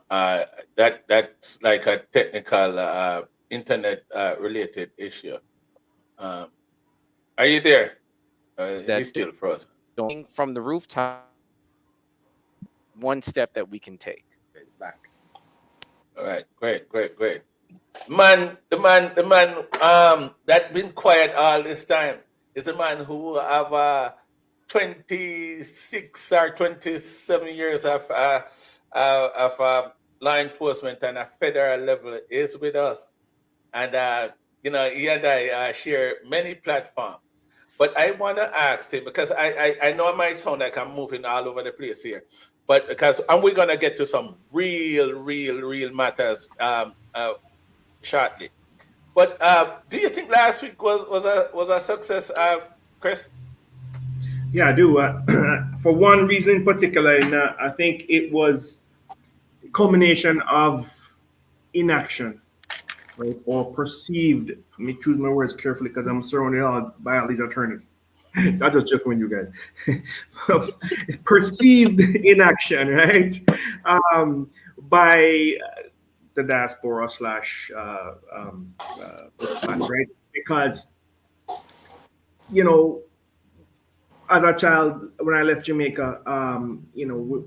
[SPEAKER 1] That's like a technical internet related issue. Um, are you there? He's
[SPEAKER 4] That
[SPEAKER 1] still frozen.
[SPEAKER 4] doing from the rooftop, one step that we can take.
[SPEAKER 1] Back. All right, great. The man that been quiet all this time is the man who have 26 or 27 years of law enforcement and a federal level is with us. And he and I share many platforms. But I want to ask him, because I know I might sound like I'm moving all over the place here, but and we're gonna get to some real matters shortly. But do you think last week was a success, Chris?
[SPEAKER 7] Yeah, I do. For one reason in particular, and I think it was a culmination of inaction, right, or perceived. Let me choose my words carefully because I'm surrounded by all these attorneys. I just joking with you guys. Perceived inaction, right, by the diaspora slash right, because as a child, when I left Jamaica,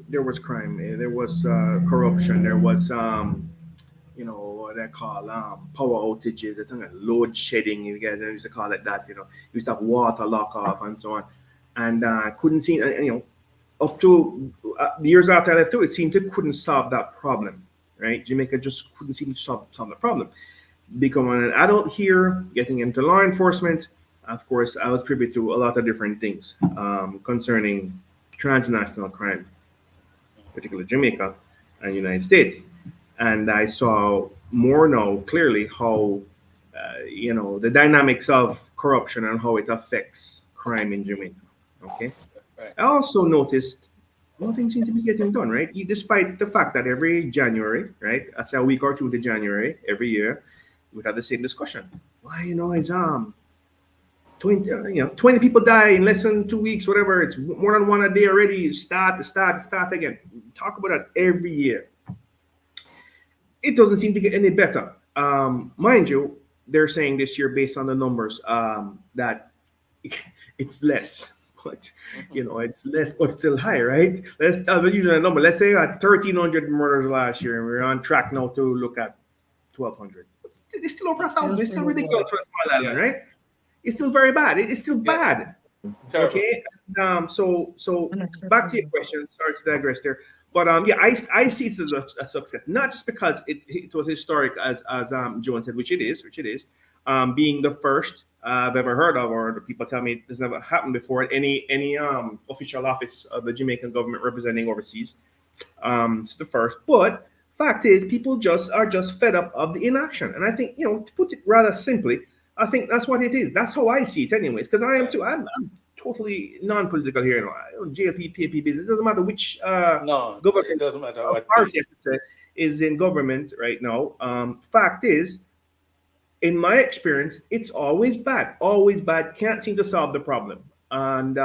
[SPEAKER 7] there was crime, there was corruption, there was, what they call power outages, I think load shedding, you guys used to call it that, you used to have water lock off and so on. And couldn't see, up to the years after I left too, it seemed it couldn't solve that problem, right? Jamaica just couldn't seem to solve the problem. Becoming an adult here, getting into law enforcement, of course, I was privy to a lot of different things concerning transnational crime, particularly Jamaica and United States. And I saw more now clearly how, the dynamics of corruption and how it affects crime in Jamaica. Okay.
[SPEAKER 1] Right.
[SPEAKER 7] I also noticed nothing seems to be getting done, right? Despite the fact that every January, right, I say a week or two to January every year, we have the same discussion. Why, it's 20 people die in less than 2 weeks, whatever. It's more than one a day already. Start again. Talk about that every year. It doesn't seem to get any better. Mind you, they're saying this year, based on the numbers, that it's less. But it's less, but still high, right? Let's use a number. Let's say we had 1,300 murders last year, and we're on track now to look at 1,200. It's still over 1,000. It's still ridiculous for a small island, right? It's still very bad. It's still bad.
[SPEAKER 1] Terrible.
[SPEAKER 7] Okay. So back to your question. Sorry to digress there, but I see it as a success, not just because it was historic, as Joan said, which it is, being the first I've ever heard of, or the people tell me this never happened before at any official office of the Jamaican government representing overseas. It's the first, but fact is, people are just fed up of the inaction, and I think, to put it rather simply, I think that's what it is. That's how I see it, anyways. Because I am too. I'm totally non-political here. JLP, PAP business. It doesn't matter which government.
[SPEAKER 1] It doesn't matter what
[SPEAKER 7] party I should say is in government right now. Fact is, in my experience, it's always bad. Always bad. Can't seem to solve the problem. And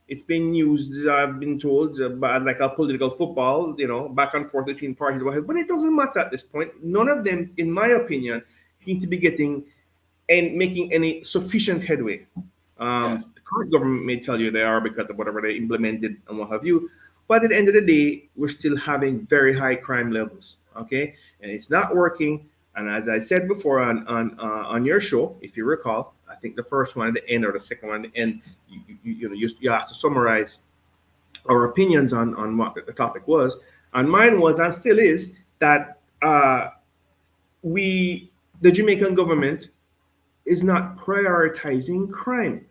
[SPEAKER 7] It's been used, I've been told, like a political football, back and forth between parties. But it doesn't matter at this point. None of them, in my opinion, seem to be getting and making any sufficient headway.
[SPEAKER 1] Yes.
[SPEAKER 7] The current government may tell you they are because of whatever they implemented and what have you. But at the end of the day, we're still having very high crime levels. Okay, and it's not working. And as I said before on your show, if you recall, I think the first one at the end or the second one at the end, you have to summarize our opinions on what the topic was. And mine was and still is that the Jamaican government is not prioritizing crime.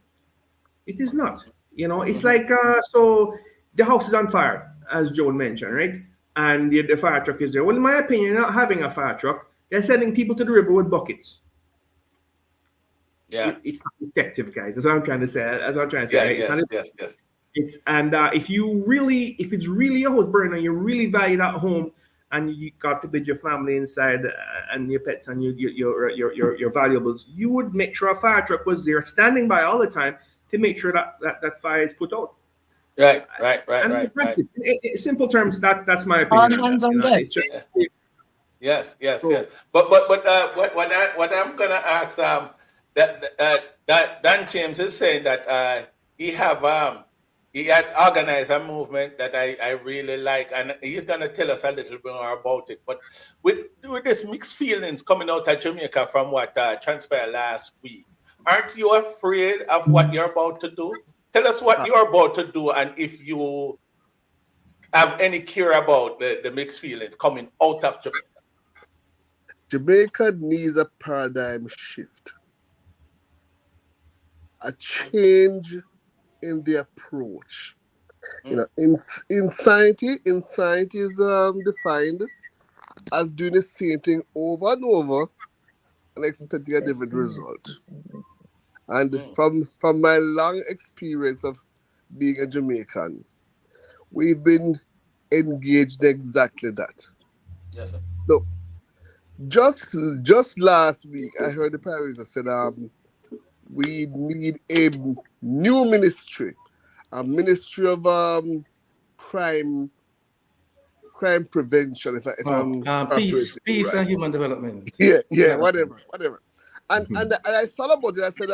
[SPEAKER 7] It is not. It's like so the house is on fire, as Joan mentioned, right? And the fire truck is there. Well, in my opinion, not having a fire truck, they're sending people to the river with buckets.
[SPEAKER 1] Yeah.
[SPEAKER 7] It's not effective, guys. That's what I'm trying to say. That's what I'm trying to say.
[SPEAKER 1] Yeah.
[SPEAKER 7] Right?
[SPEAKER 1] Yes.
[SPEAKER 7] It's if it's really a house burning and you really value that home, and you, God forbid, your family inside and your pets and your valuables, you would make sure a fire truck was there, standing by all the time to make sure that fire is put out.
[SPEAKER 1] Right.
[SPEAKER 7] In simple terms, that's my opinion.
[SPEAKER 5] All hands on deck.
[SPEAKER 7] It's just,
[SPEAKER 1] Yes. But what I'm gonna ask that Dan James is saying that he had organized a movement that I really like, and he's gonna tell us a little bit more about it. But with this mixed feelings coming out of Jamaica from what transpired last week, aren't you afraid of what you're about to do? Tell us what you're about to do, and if you have any care about the mixed feelings coming out of Jamaica.
[SPEAKER 2] Jamaica needs a paradigm shift, a change in the approach. Insanity is defined as doing the same thing over and over and expecting a different result. And from my long experience of being a Jamaican, we've been engaged in exactly that.
[SPEAKER 1] Yes, sir.
[SPEAKER 2] So, just last week, I heard the Prime Minister said, we need a new ministry, a ministry of crime prevention. If I'm
[SPEAKER 3] peace
[SPEAKER 2] right.
[SPEAKER 3] and human development.
[SPEAKER 2] Yeah, whatever. And I thought about it. I said,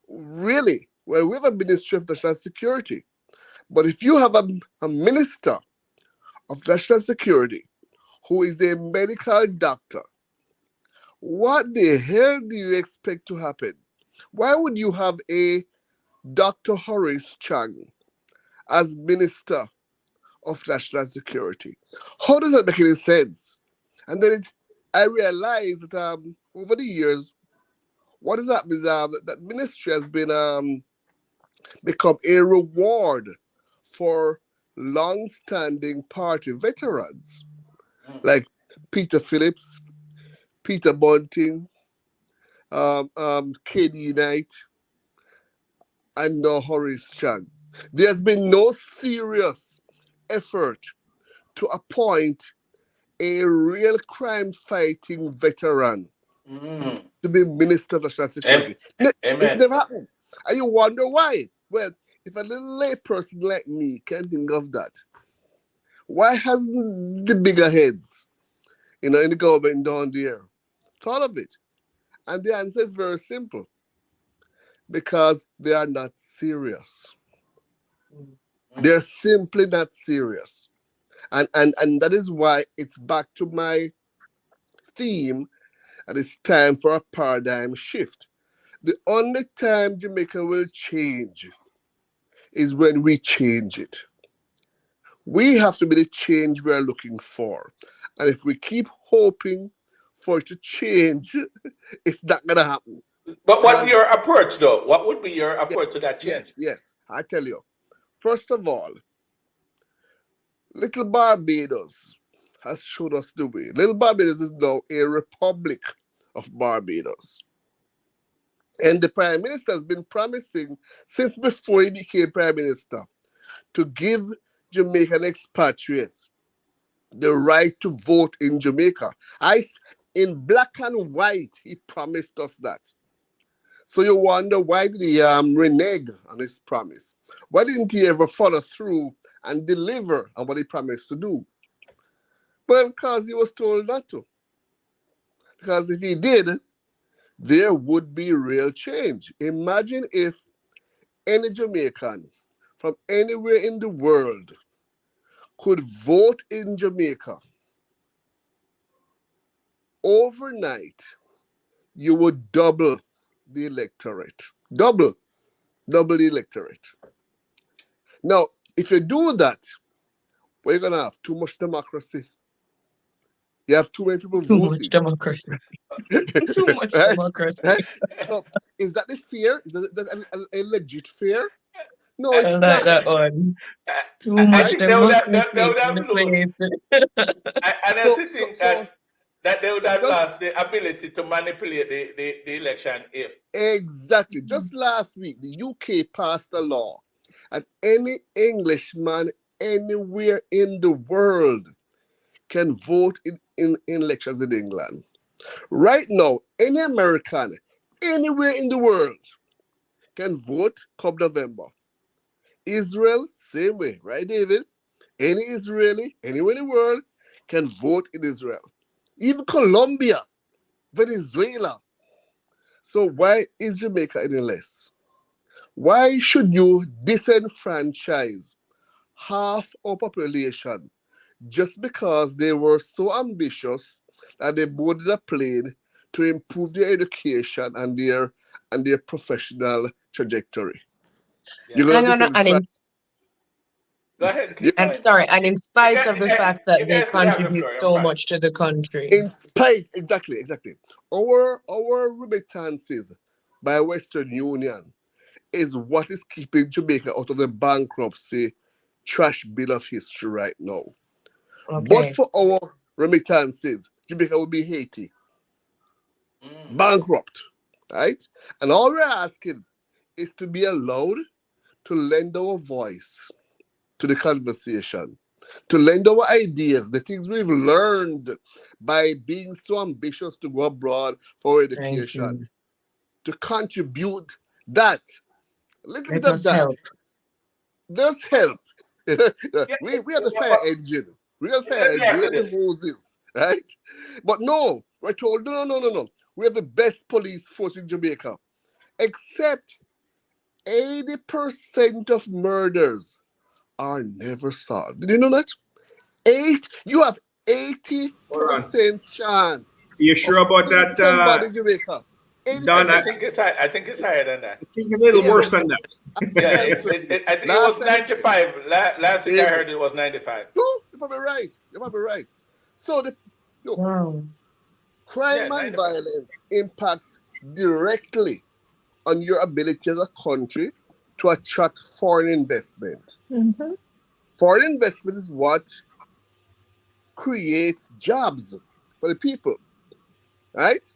[SPEAKER 2] really? Well, we have a ministry of national security, but if you have a minister of national security who is a medical doctor, what the hell do you expect to happen? Why would you have a Dr. Horace Chang as Minister of National Security? How does that make any sense? And then I realized that over the years, what has happened is that ministry has been become a reward for long-standing party veterans like Peter Phillips, Peter Bunting, KD Knight, and now Horace Chang. There's been no serious effort to appoint a real crime-fighting veteran to be Minister of National Security. It never happened. And you wonder why? Well, if a little lay person like me can think of that, why hasn't the bigger heads, in the government down there, thought of it? And the answer is very simple. Because they are not serious. They're simply not serious. And that is why it's back to my theme, and it's time for a paradigm shift. The only time Jamaica will change is when we change it. We have to be the change we're looking for. And if we keep hoping for it to change, it's not going to happen.
[SPEAKER 1] But what's your approach, though? What would be your approach to that change?
[SPEAKER 2] Yes. I tell you. First of all, Little Barbados has showed us the way. Little Barbados is now a republic of Barbados. And the Prime Minister has been promising, since before he became Prime Minister, to give Jamaican expatriates the right to vote in Jamaica. In black and white, he promised us that. So you wonder, why did he renege on his promise? Why didn't he ever follow through and deliver on what he promised to do? Well, because he was told not to. Because if he did, there would be real change. Imagine if any Jamaican from anywhere in the world could vote in Jamaica. Overnight, you would double the electorate. Double the electorate. Now, if you do that, what are you going to have? Too much democracy. You have too many people
[SPEAKER 5] Too much
[SPEAKER 2] voting.
[SPEAKER 5] democracy. Too much
[SPEAKER 2] Right?
[SPEAKER 5] democracy.
[SPEAKER 2] Right? So, is that the fear? Is that a legit fear? No,
[SPEAKER 5] I
[SPEAKER 2] it's
[SPEAKER 5] like
[SPEAKER 2] not.
[SPEAKER 5] that one. Too
[SPEAKER 1] I
[SPEAKER 5] much
[SPEAKER 1] think they would have,
[SPEAKER 5] democracy
[SPEAKER 1] they would
[SPEAKER 5] in
[SPEAKER 1] have
[SPEAKER 5] the
[SPEAKER 1] blown.
[SPEAKER 5] place.
[SPEAKER 1] And I
[SPEAKER 2] So,
[SPEAKER 1] also think that they would have
[SPEAKER 2] just
[SPEAKER 1] lost the ability to manipulate the election if.
[SPEAKER 2] exactly. Just last week, the UK passed a law, and any Englishman anywhere in the world can vote in elections in England. Right now, any American anywhere in the world can vote come November. Israel, same way, right, David? Any Israeli anywhere in the world can vote in Israel. Even Colombia, Venezuela. So why is Jamaica any less? Why should you disenfranchise half our population just because they were so ambitious that they boarded a plane to improve their education and their professional trajectory?
[SPEAKER 1] Yeah.
[SPEAKER 2] You're gonna
[SPEAKER 5] And,
[SPEAKER 2] disenfranchise.
[SPEAKER 1] Go ahead,
[SPEAKER 2] Yeah.
[SPEAKER 1] keep
[SPEAKER 5] I'm
[SPEAKER 1] going.
[SPEAKER 5] sorry, and in spite of the fact that
[SPEAKER 1] You
[SPEAKER 5] they
[SPEAKER 1] guys could have the
[SPEAKER 5] contribute
[SPEAKER 1] floor. I'm
[SPEAKER 5] so
[SPEAKER 1] fine.
[SPEAKER 5] much to the country.
[SPEAKER 2] In spite, exactly. Our remittances by Western Union is what is keeping Jamaica out of the bankruptcy trash bill of history right now. But
[SPEAKER 5] Okay.
[SPEAKER 2] for our remittances, Jamaica would be Haiti, bankrupt, right? And all we're asking is to be allowed to lend our voice to the conversation, to lend our ideas, the things we've learned by being so ambitious to go abroad for
[SPEAKER 5] Thank
[SPEAKER 2] education,
[SPEAKER 5] you.
[SPEAKER 2] to contribute that, a little bit
[SPEAKER 5] Let
[SPEAKER 2] of
[SPEAKER 5] us
[SPEAKER 2] that.
[SPEAKER 5] help.
[SPEAKER 2] Just help. we
[SPEAKER 1] Yeah,
[SPEAKER 2] have the fire engine. We have the fire
[SPEAKER 1] let me
[SPEAKER 2] engine.
[SPEAKER 1] ask
[SPEAKER 2] We
[SPEAKER 1] you
[SPEAKER 2] have the
[SPEAKER 1] this.
[SPEAKER 2] hoses, right? But no, we're told no. We have the best police force in Jamaica. Except 80% of murders are never solved. Did you know that? You have 80% chance
[SPEAKER 7] You
[SPEAKER 2] of
[SPEAKER 7] sure about
[SPEAKER 2] killing
[SPEAKER 7] that,
[SPEAKER 2] somebody in Jamaica.
[SPEAKER 7] Don?
[SPEAKER 2] 80%.
[SPEAKER 1] I think it's higher than that.
[SPEAKER 7] I think it's a little
[SPEAKER 2] David,
[SPEAKER 7] worse than that.
[SPEAKER 1] Yeah,
[SPEAKER 2] I
[SPEAKER 1] I think it
[SPEAKER 2] last
[SPEAKER 1] was
[SPEAKER 2] time I checked,
[SPEAKER 1] 95. Last week I
[SPEAKER 2] David,
[SPEAKER 1] heard it was 95.
[SPEAKER 2] you're probably right. You're probably right. So
[SPEAKER 5] Wow.
[SPEAKER 2] crime
[SPEAKER 1] Yeah,
[SPEAKER 2] and
[SPEAKER 1] 95.
[SPEAKER 2] violence impacts directly on your ability as a country to attract foreign investment.
[SPEAKER 6] Mm-hmm.
[SPEAKER 2] Foreign investment is what creates jobs for the people, right?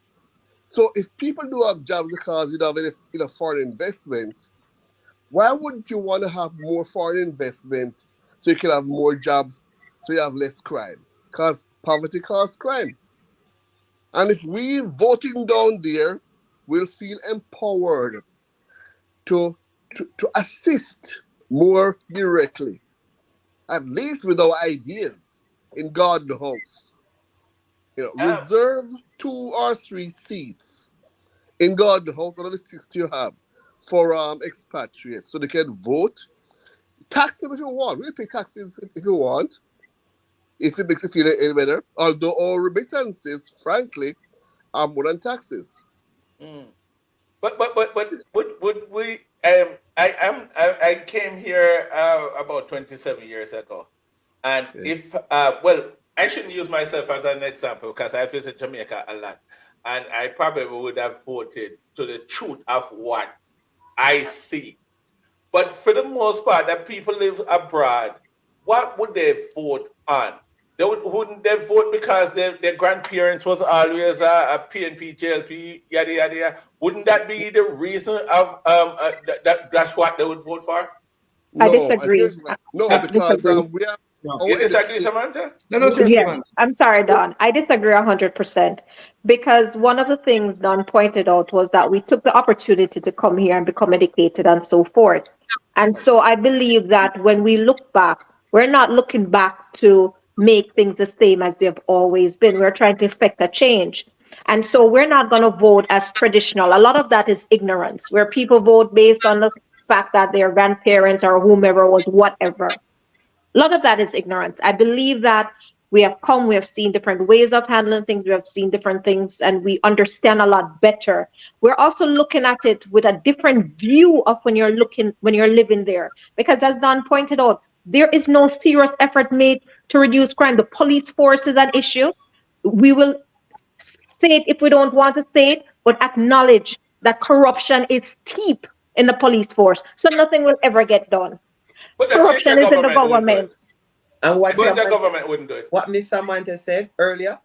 [SPEAKER 2] So if people do have jobs because you don't have enough foreign investment, why wouldn't you want to have more foreign investment so you can have more jobs, so you have less crime? Because poverty causes crime. And if we voting down there will feel empowered to, to assist more directly, at least with our ideas in God's house.
[SPEAKER 1] Um,
[SPEAKER 2] Reserve 2 or 3 seats in God's house out of the 60 you have for expatriates so they can vote. Tax them if you want. We'll pay taxes if you want, if it makes you feel any better. Although our remittances, frankly, are more than taxes.
[SPEAKER 1] But would we? I came here about 27 years ago, and
[SPEAKER 2] Yeah.
[SPEAKER 1] if well, I shouldn't use myself as an example because I visit Jamaica a lot, and I probably would have voted to the truth of what I see. But for the most part, that people live abroad, what would they vote on? Wouldn't they vote because their grandparents was always a PNP, JLP, yada yada yada? Wouldn't that be the reason of that's what they would vote for?
[SPEAKER 6] I
[SPEAKER 2] No, and
[SPEAKER 6] disagree.
[SPEAKER 2] here's why. No,
[SPEAKER 6] I
[SPEAKER 2] because
[SPEAKER 6] disagree.
[SPEAKER 2] we have
[SPEAKER 1] You
[SPEAKER 2] our
[SPEAKER 1] disagree, Samantha?
[SPEAKER 3] No, sir,
[SPEAKER 6] Yes,
[SPEAKER 3] Samantha.
[SPEAKER 6] I'm sorry, Don. I disagree 100% because one of the things Don pointed out was that we took the opportunity to come here and become educated and so forth. And so I believe that when we look back, we're not looking back to make things the same as they've always been. We're trying to effect a change. And so we're not going to vote as traditional. A lot of that is ignorance, where people vote based on the fact that their grandparents or whomever was whatever. A lot of that is ignorance. I believe that we have seen different ways of handling things, we have seen different things, and we understand a lot better. We're also looking at it with a different view of when you're living there. Because as Don pointed out, there is no serious effort made to reduce crime. The police force is an issue. We will say it if we don't want to say it, but acknowledge that corruption is steep in the police force. So nothing will ever get done.
[SPEAKER 1] But the think the
[SPEAKER 6] Corruption is in the
[SPEAKER 1] government wouldn't do it.
[SPEAKER 6] government.
[SPEAKER 8] And
[SPEAKER 1] I think the government wouldn't do it.
[SPEAKER 8] what Miss Samantha said earlier,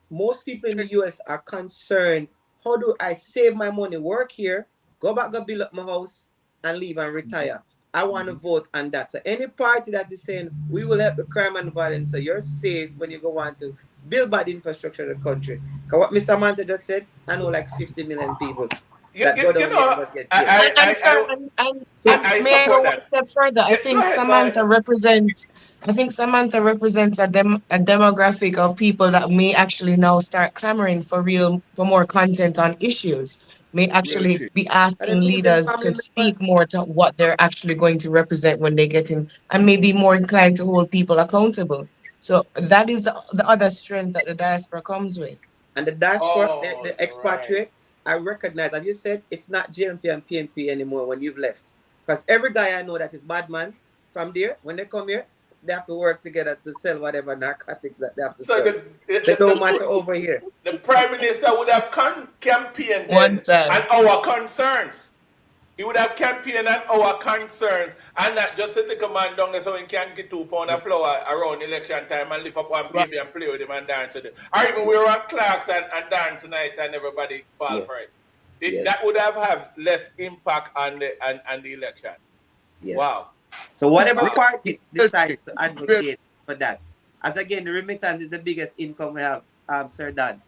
[SPEAKER 8] most people in the US are concerned, how do I save my money, work here, go back, go build up my house, and leave and retire? I want to vote on that. So any party that is saying we will help the crime and violence, so you're safe when you go on to build bad infrastructure in the country. Because what Mr. Samantha just said, I know like 50 million people that go down there and must get killed.
[SPEAKER 1] I
[SPEAKER 5] May I go
[SPEAKER 1] support
[SPEAKER 5] one
[SPEAKER 1] that.
[SPEAKER 5] step further? I
[SPEAKER 1] Yeah,
[SPEAKER 5] think
[SPEAKER 1] go ahead.
[SPEAKER 5] Samantha represents. I think Samantha represents a demographic of people that may actually now start clamoring for more content on issues. May actually
[SPEAKER 2] true.
[SPEAKER 5] be
[SPEAKER 8] And
[SPEAKER 5] asking
[SPEAKER 8] then losing
[SPEAKER 5] leaders
[SPEAKER 8] family
[SPEAKER 5] to speak
[SPEAKER 8] members.
[SPEAKER 5] more to what they're actually going to represent when they get in, and may be more inclined to hold people accountable. So that is the other strength that the diaspora comes with.
[SPEAKER 8] And the diaspora,
[SPEAKER 1] Oh,
[SPEAKER 8] the
[SPEAKER 1] right.
[SPEAKER 8] expatriate, I recognize, as you said, it's not JMP and PNP anymore when you've left. Because every guy I know that is bad man from there, when they come here, they have to work together to sell whatever narcotics that they have to
[SPEAKER 1] So
[SPEAKER 8] sell. They don't matter over here.
[SPEAKER 1] the prime minister would have campaigned
[SPEAKER 5] One
[SPEAKER 1] then
[SPEAKER 5] side.
[SPEAKER 1] on our concerns. He would have campaigned on our concerns and not just sit the command down there so he can get 2 pounds of flour around election time and lift up one baby and play with him and dance with him. Or even wear on clocks and dance tonight and everybody fall
[SPEAKER 8] Yeah.
[SPEAKER 1] for it.
[SPEAKER 8] Yes.
[SPEAKER 1] That would have had less impact on the election.
[SPEAKER 8] Yes.
[SPEAKER 1] Wow.
[SPEAKER 8] So whatever
[SPEAKER 1] Wow.
[SPEAKER 8] party decides to advocate for that, as again, the remittance is the biggest income we have, Sir Dan.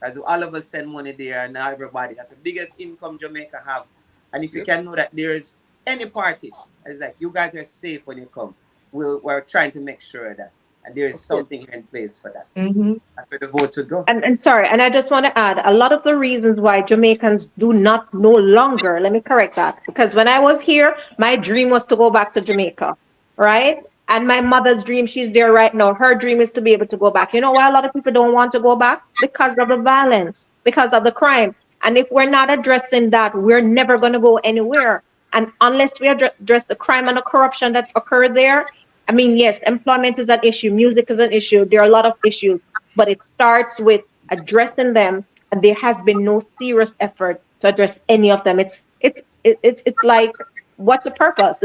[SPEAKER 8] As all of us send money there and everybody, that's the biggest income Jamaica have. And if you can know that there is any party, it's like you guys are safe when you come. We're trying to make sure that, and there is something here in place for that.
[SPEAKER 5] Mm-hmm.
[SPEAKER 8] That's where the vote would go.
[SPEAKER 6] And sorry, and I just want to add a lot of the reasons why Jamaicans do not no longer, let me correct that, because when I was here, my dream was to go back to Jamaica, right? And my mother's dream, she's there right now. Her dream is to be able to go back. You know why a lot of people don't want to go back? Because of the violence, because of the crime. And if we're not addressing that, we're never going to go anywhere. And unless we address the crime and the corruption that occurred there, I mean, yes, employment is an issue, music is an issue, there are a lot of issues, but it starts with addressing them, and there has been no serious effort to address any of them. It's like, what's the purpose?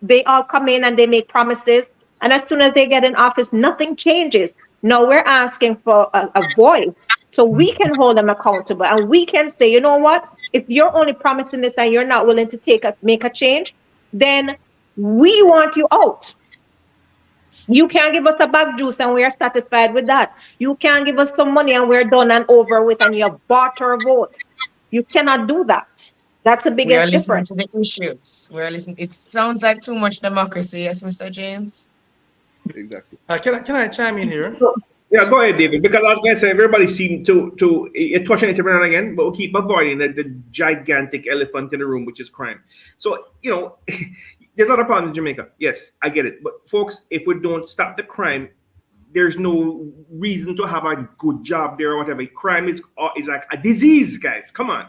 [SPEAKER 6] They all come in and they make promises, and as soon as they get in office, nothing changes. No, we're asking for a voice so we can hold them accountable, and we can say, you know what? If you're only promising this and you're not willing to make a change, then we want you out. You can't give us a bag juice and we are satisfied with that. You can't give us some money and we're done and over with and you have bought our votes. You cannot do that. That's the
[SPEAKER 5] We are
[SPEAKER 6] biggest
[SPEAKER 5] listening to
[SPEAKER 6] difference.
[SPEAKER 5] the issues. We are listening. It sounds like too much democracy, yes, Mr. James.
[SPEAKER 2] Exactly.
[SPEAKER 3] Can I chime in here?
[SPEAKER 7] Yeah, go ahead, David. Because I was going to say everybody seemed to touch on it every now and again, but we'll keep avoiding the gigantic elephant in the room, which is crime. So there's other problems in Jamaica. Yes, I get it. But folks, if we don't stop the crime, there's no reason to have a good job there or whatever. Crime is like a disease, guys. Come on.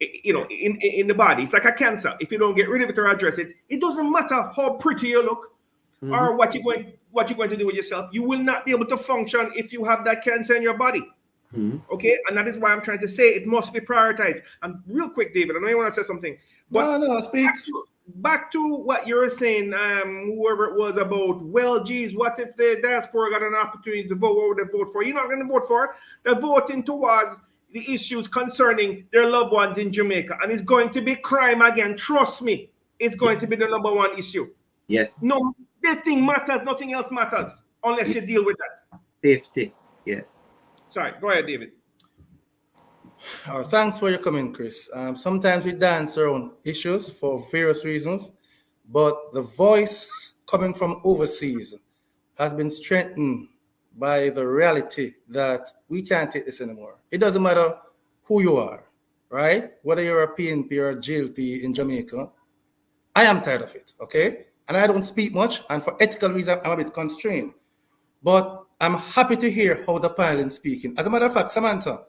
[SPEAKER 7] In the body, it's like a cancer. If you don't get rid of it or address it, it doesn't matter how pretty you look or what you're going to do with yourself. You will not be able to function if you have that cancer in your body. Okay, and that is why I'm trying to say it must be prioritized. And real quick, David, I know you want to say something. But
[SPEAKER 3] No, speak.
[SPEAKER 7] Back to what you were saying, whoever it was about, well, geez, what if the diaspora got an opportunity to vote? What would they vote for? You're not going to vote for it. They're voting towards the issues concerning their loved ones in Jamaica. And it's going to be crime again. Trust me, it's going to be the number one issue.
[SPEAKER 8] Yes.
[SPEAKER 7] No, that thing matters. Nothing else matters unless you deal with that.
[SPEAKER 8] Safety. Yes.
[SPEAKER 7] Sorry, go ahead, David.
[SPEAKER 3] Thanks for your comment, Chris. Sometimes we dance around issues for various reasons, but the voice coming from overseas has been strengthened by the reality that we can't take this anymore. It doesn't matter who you are, right? Whether you're a PNP or a GLP in Jamaica, I am tired of it, okay? And I don't speak much, and for ethical reasons, I'm a bit constrained. But I'm happy to hear how the panel is speaking. As a matter of fact, Samantha,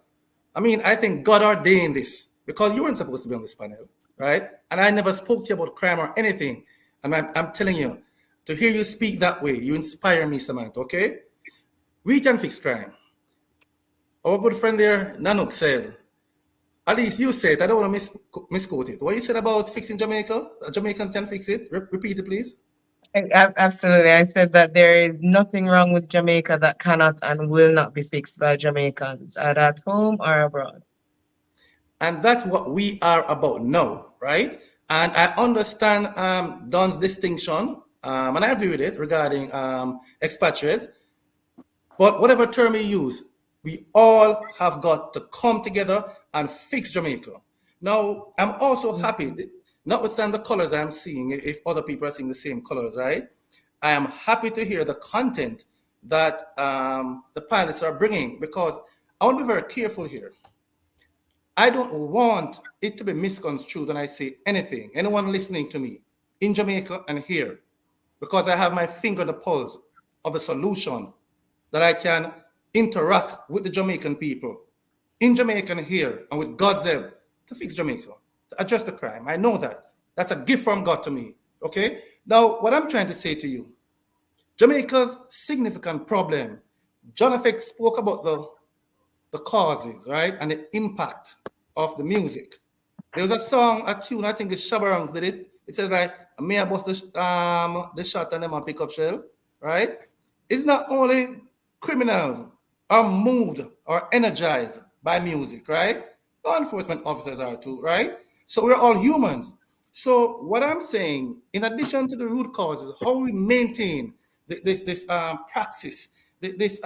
[SPEAKER 3] I think God ordained this because you weren't supposed to be on this panel, right? And I never spoke to you about crime or anything. And I'm telling you, to hear you speak that way, you inspire me, Samantha, okay? We can fix crime. Our good friend there, Nanook, says, at least you said, I don't want to misquote it. What you said about fixing Jamaica, Jamaicans can fix it. Repeat it, please.
[SPEAKER 5] Absolutely. I said that there is nothing wrong with Jamaica that cannot and will not be fixed by Jamaicans, either at home or abroad.
[SPEAKER 3] And that's what we are about now, right? And I understand Don's distinction, and I agree with it regarding expatriates. But whatever term you use, we all have got to come together and fix Jamaica. Now, I'm also happy, notwithstanding the colors I'm seeing, if other people are seeing the same colors, right? I am happy to hear the content that the panelists are bringing, because I want to be very careful here. I don't want it to be misconstrued when I say anything, anyone listening to me in Jamaica and here, because I have my finger on the pulse of a solution that I can interact with the Jamaican people in Jamaica and here, and with God's help to fix Jamaica, to address the crime. I know that. That's a gift from God to me, okay? Now, what I'm trying to say to you, Jamaica's significant problem, JonFX spoke about the causes, right, and the impact of the music. There was a song, a tune, I think it's Shabarangs did it. It says like, may I bust the shot and them a pick up shell, right? It's not only criminals are moved or energized by music, right? Law enforcement officers are too, right? So we're all humans. So what I'm saying, in addition to the root causes, how we maintain this praxis, this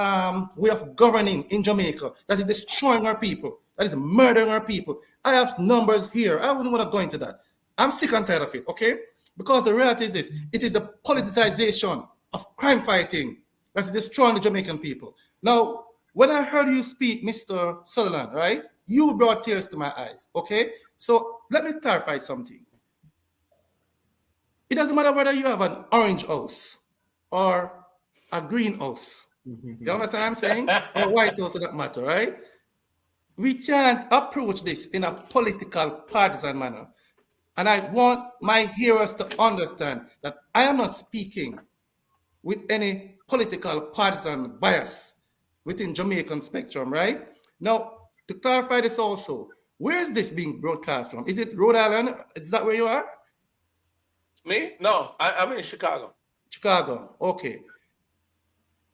[SPEAKER 3] way of governing in Jamaica that is destroying our people, that is murdering our people. I have numbers here. I wouldn't want to go into that. I'm sick and tired of it, okay? Because the reality is this, it is the politicization of crime fighting that is destroying the Jamaican people. Now, when I heard you speak, Mr. Sutherland, right, you brought tears to my eyes, okay? So let me clarify something. It doesn't matter whether you have an orange house or a green house. You understand what I'm saying? Or white house, for that matter, right? We can't approach this in a political partisan manner. And I want my hearers to understand that I am not speaking with any political partisan bias within Jamaican spectrum, right? Now, to clarify this also, where is this being broadcast from? Is it Rhode Island? Is that where you are?
[SPEAKER 1] Me? No, I'm in Chicago.
[SPEAKER 3] Chicago, okay.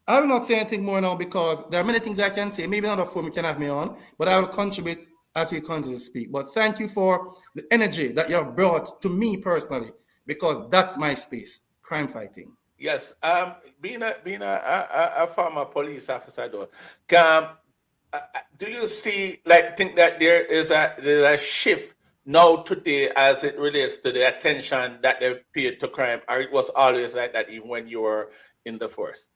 [SPEAKER 3] I will not say anything more now because there are many things I can say. Maybe another forum you can have me on, but I will contribute as we continue to speak. But thank you for the energy that you have brought to me personally, because that's my space, crime fighting.
[SPEAKER 1] Yes, being a former police officer, though, do you see, think that there's a shift now today as it relates to the attention that they paid to crime, or it was always like that even when you were in the force?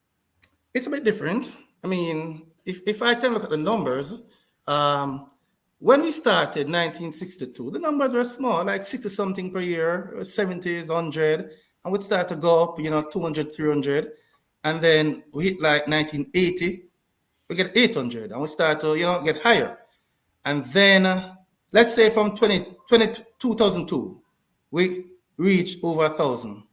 [SPEAKER 3] It's a bit different. I mean, if I can look at the numbers, when we started 1962, the numbers were small, like 60 something per year, 70s, 100, and we'd start to go up, 200, 300. And then we hit like 1980, we get 800, and we start to, get higher. And then, let's say from 2002, we reach over 1,000.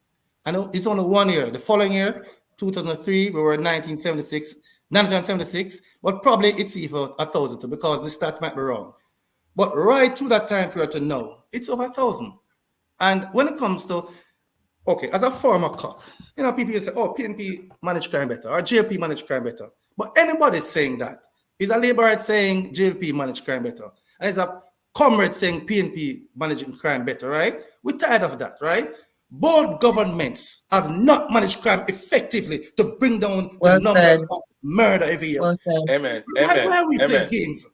[SPEAKER 3] And it's only 1 year. The following year, 2003, we were at 976, but probably it's even 1,000 too, because the stats might be wrong. But right through that time period to now, it's over 1,000. And when it comes to, okay, as a former cop, people say, oh, PNP manage crime better, or JLP manage crime better. But anybody saying that is a laborer saying JLP manage crime better. And it's a comrade saying PNP managing crime better, right? We're tired of that, right? Both governments have not managed crime effectively to bring down the
[SPEAKER 5] Well
[SPEAKER 3] numbers
[SPEAKER 5] said.
[SPEAKER 3] of murder every year.
[SPEAKER 5] Well said.
[SPEAKER 1] Amen.
[SPEAKER 3] Why
[SPEAKER 1] Amen.
[SPEAKER 3] are we playing
[SPEAKER 1] Amen.
[SPEAKER 3] games?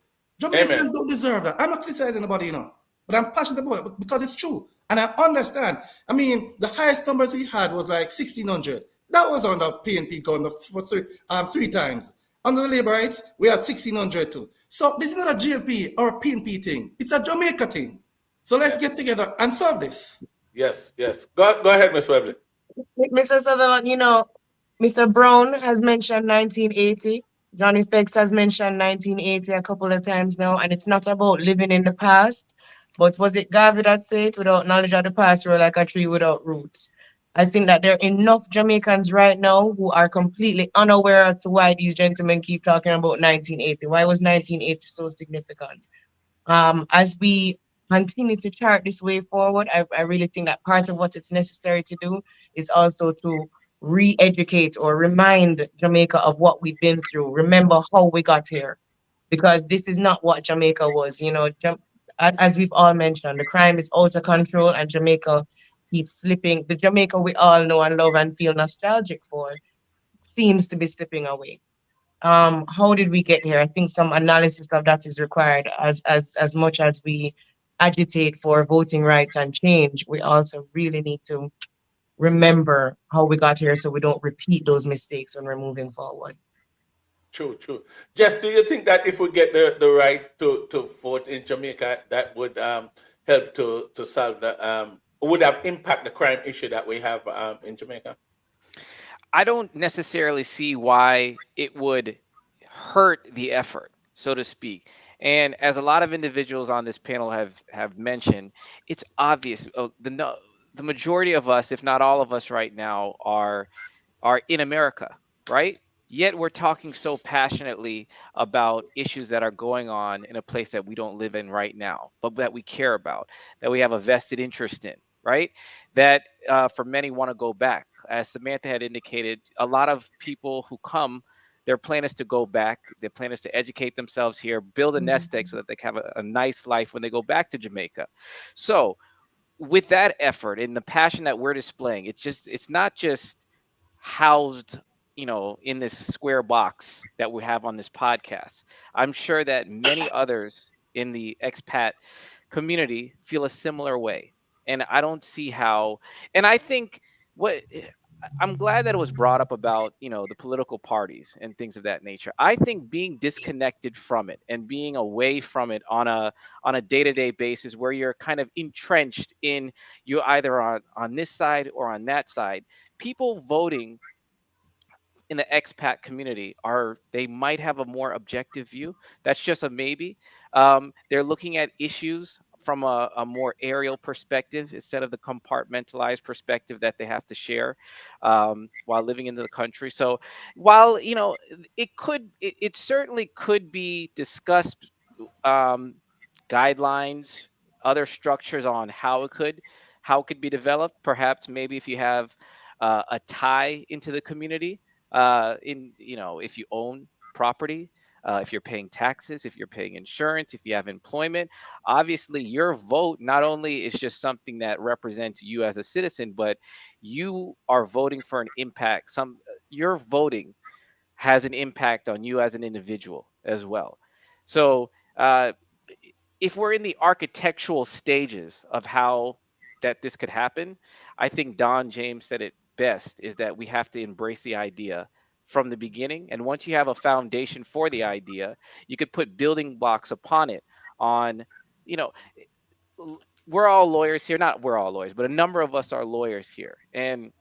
[SPEAKER 1] Amen.
[SPEAKER 3] Jamaicans don't deserve that. I'm not criticizing anybody, but I'm passionate about it because it's true. And I understand. I mean, the highest numbers we had was like 1,600. That was under PNP government for three times. Under the labor rights, we had 1,600 too. So this is not a GLP or a PNP thing. It's a Jamaica thing. So let's get
[SPEAKER 1] Yes.
[SPEAKER 3] together and solve this.
[SPEAKER 1] Yes. Yes. Go ahead, Miss Webley.
[SPEAKER 5] Mr. Sutherland, Mr. Brown has mentioned 1980. JonFX has mentioned 1980 a couple of times now, and it's not about living in the past, but was it Garvey that said, it, without knowledge of the past, we're like a tree without roots. I think that there are enough Jamaicans right now who are completely unaware as to why these gentlemen keep talking about 1980. Why was 1980 so significant? As we continue to chart this way forward, I really think that part of what it's necessary to do is also to re-educate or remind Jamaica of what we've been through. Remember how we got here, because this is not what Jamaica was. As we've all mentioned, the crime is out of control, and Jamaica keeps slipping. The Jamaica we all know and love and feel nostalgic for seems to be slipping away. How did we get here? I think some analysis of that is required. As much as we agitate for voting rights and change, we also really need to remember how we got here so we don't repeat those mistakes when we're moving forward.
[SPEAKER 1] True, true. Jeff, do you think that if we get the right to vote in Jamaica, that would help to solve the would have impact the crime issue that we have in Jamaica?
[SPEAKER 4] I don't necessarily see why it would hurt the effort, so to speak. And as a lot of individuals on this panel have mentioned, it's obvious. The majority of us, if not all of us, right now are in America, right? Yet we're talking so passionately about issues that are going on in a place that we don't live in right now, but that we care about, that we have a vested interest in, right? That for many want to go back. As Samantha had indicated, a lot of people who come, their plan is to go back. Their plan is to educate themselves here, build a nest egg so that they can have a nice life when they go back to Jamaica. So with that effort and the passion that we're displaying, it's not just housed in this square box that we have on this podcast. I'm sure that many others in the expat community feel a similar way, and I don't see how. And I think what I'm glad that it was brought up about the political parties and things of that nature. I think being disconnected from it and being away from it on a day-to-day basis, where you're kind of entrenched in, you're either on this side or on that side. People voting in the expat community they might have a more objective view. That's just a maybe. They're looking at issues from a more aerial perspective instead of the compartmentalized perspective that they have to share while living in the country. So while it certainly could be discussed, um, guidelines, other structures on how it could be developed. Perhaps maybe if you have a tie into the community, if you own property, if you're paying taxes, if you're paying insurance, if you have employment, obviously your vote not only is just something that represents you as a citizen, but you are voting for an impact. Your voting has an impact on you as an individual as well. So uh, if we're in the architectural stages of how that this could happen, I think Don James said it best, is that we have to embrace the idea from the beginning. And once you have a foundation for the idea, you could put building blocks upon it on, you know, we're all lawyers here. Not we're all lawyers, but a number of us are lawyers here. And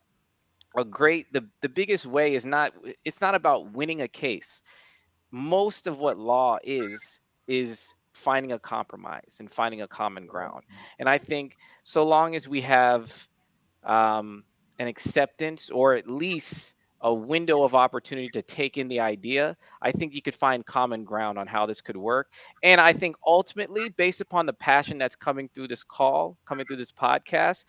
[SPEAKER 4] the biggest way is it's not about winning a case. Most of what law is finding a compromise and finding a common ground. And I think so long as we have an acceptance, or at least a window of opportunity to take in the idea, I think you could find common ground on how this could work. And I think ultimately, based upon the passion that's coming through this call, coming through this podcast,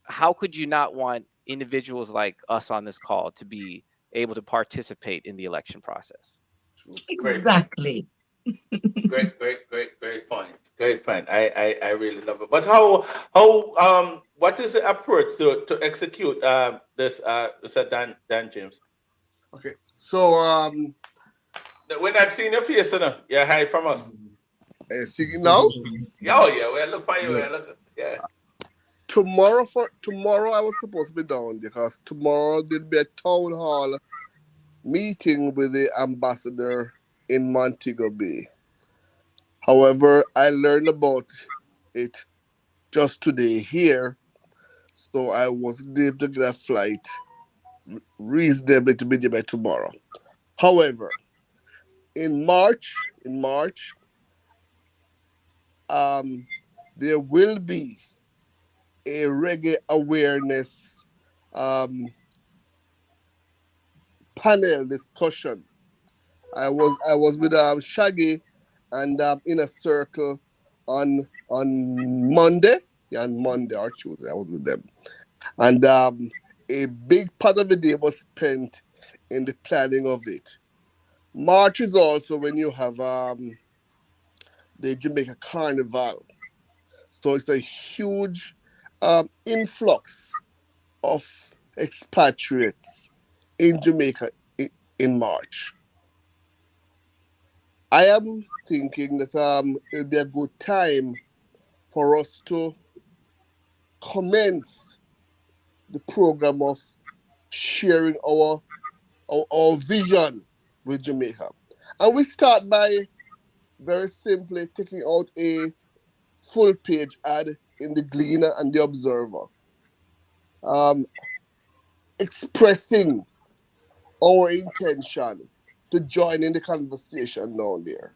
[SPEAKER 4] how could you not want individuals like us on this call to be able to participate in the election process?
[SPEAKER 1] Great point.
[SPEAKER 5] Exactly.
[SPEAKER 1] Great point. Great point. I really love it. But what is the approach to execute this Mr. Dan James?
[SPEAKER 2] Okay. So
[SPEAKER 1] We're not seeing your face, you know. You're hide from us.
[SPEAKER 2] singing now.
[SPEAKER 1] Oh yeah, we look for you. Yeah.
[SPEAKER 2] Tomorrow I was supposed to be down because tomorrow there'll be a town hall meeting with the ambassador in Montego Bay. However, I learned about it just today here, so I wasn't able to get a flight reasonably to be there by tomorrow. However, in March, there will be a reggae awareness um, panel discussion. I was with Shaggy and in a circle on Monday. Yeah, on Monday or Tuesday, I was with them. And a big part of the day was spent in the planning of it. March is also when you have the Jamaica Carnival. So it's a huge influx of expatriates in Jamaica in March. I am thinking that it'll be a good time for us to commence the program of sharing our vision with Jamaica. And we start by very simply taking out a full page ad in the Gleaner and the Observer, um, expressing our intention to join in the conversation down there.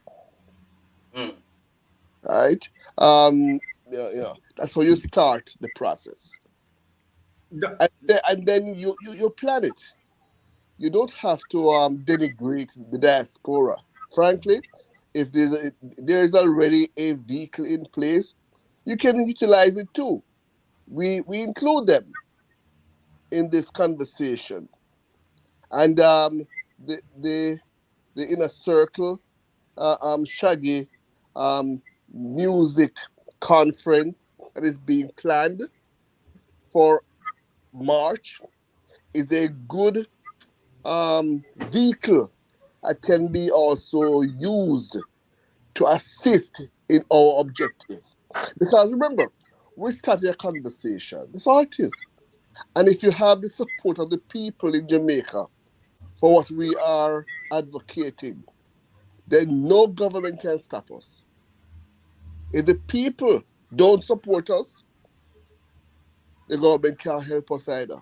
[SPEAKER 1] Mm.
[SPEAKER 2] Right? That's how you start the process. And then you plan it. You don't have to denigrate the diaspora. Frankly, if there is already a vehicle in place, you can utilize it too. We include them in this conversation, and the inner circle Shaggy music conference that is being planned for March is a good vehicle that can be also used to assist in our objective. Because remember, we started a conversation. That's all it is. And if you have the support of the people in Jamaica for what we are advocating, then no government can stop us. If the people don't support us, the government can't help us either.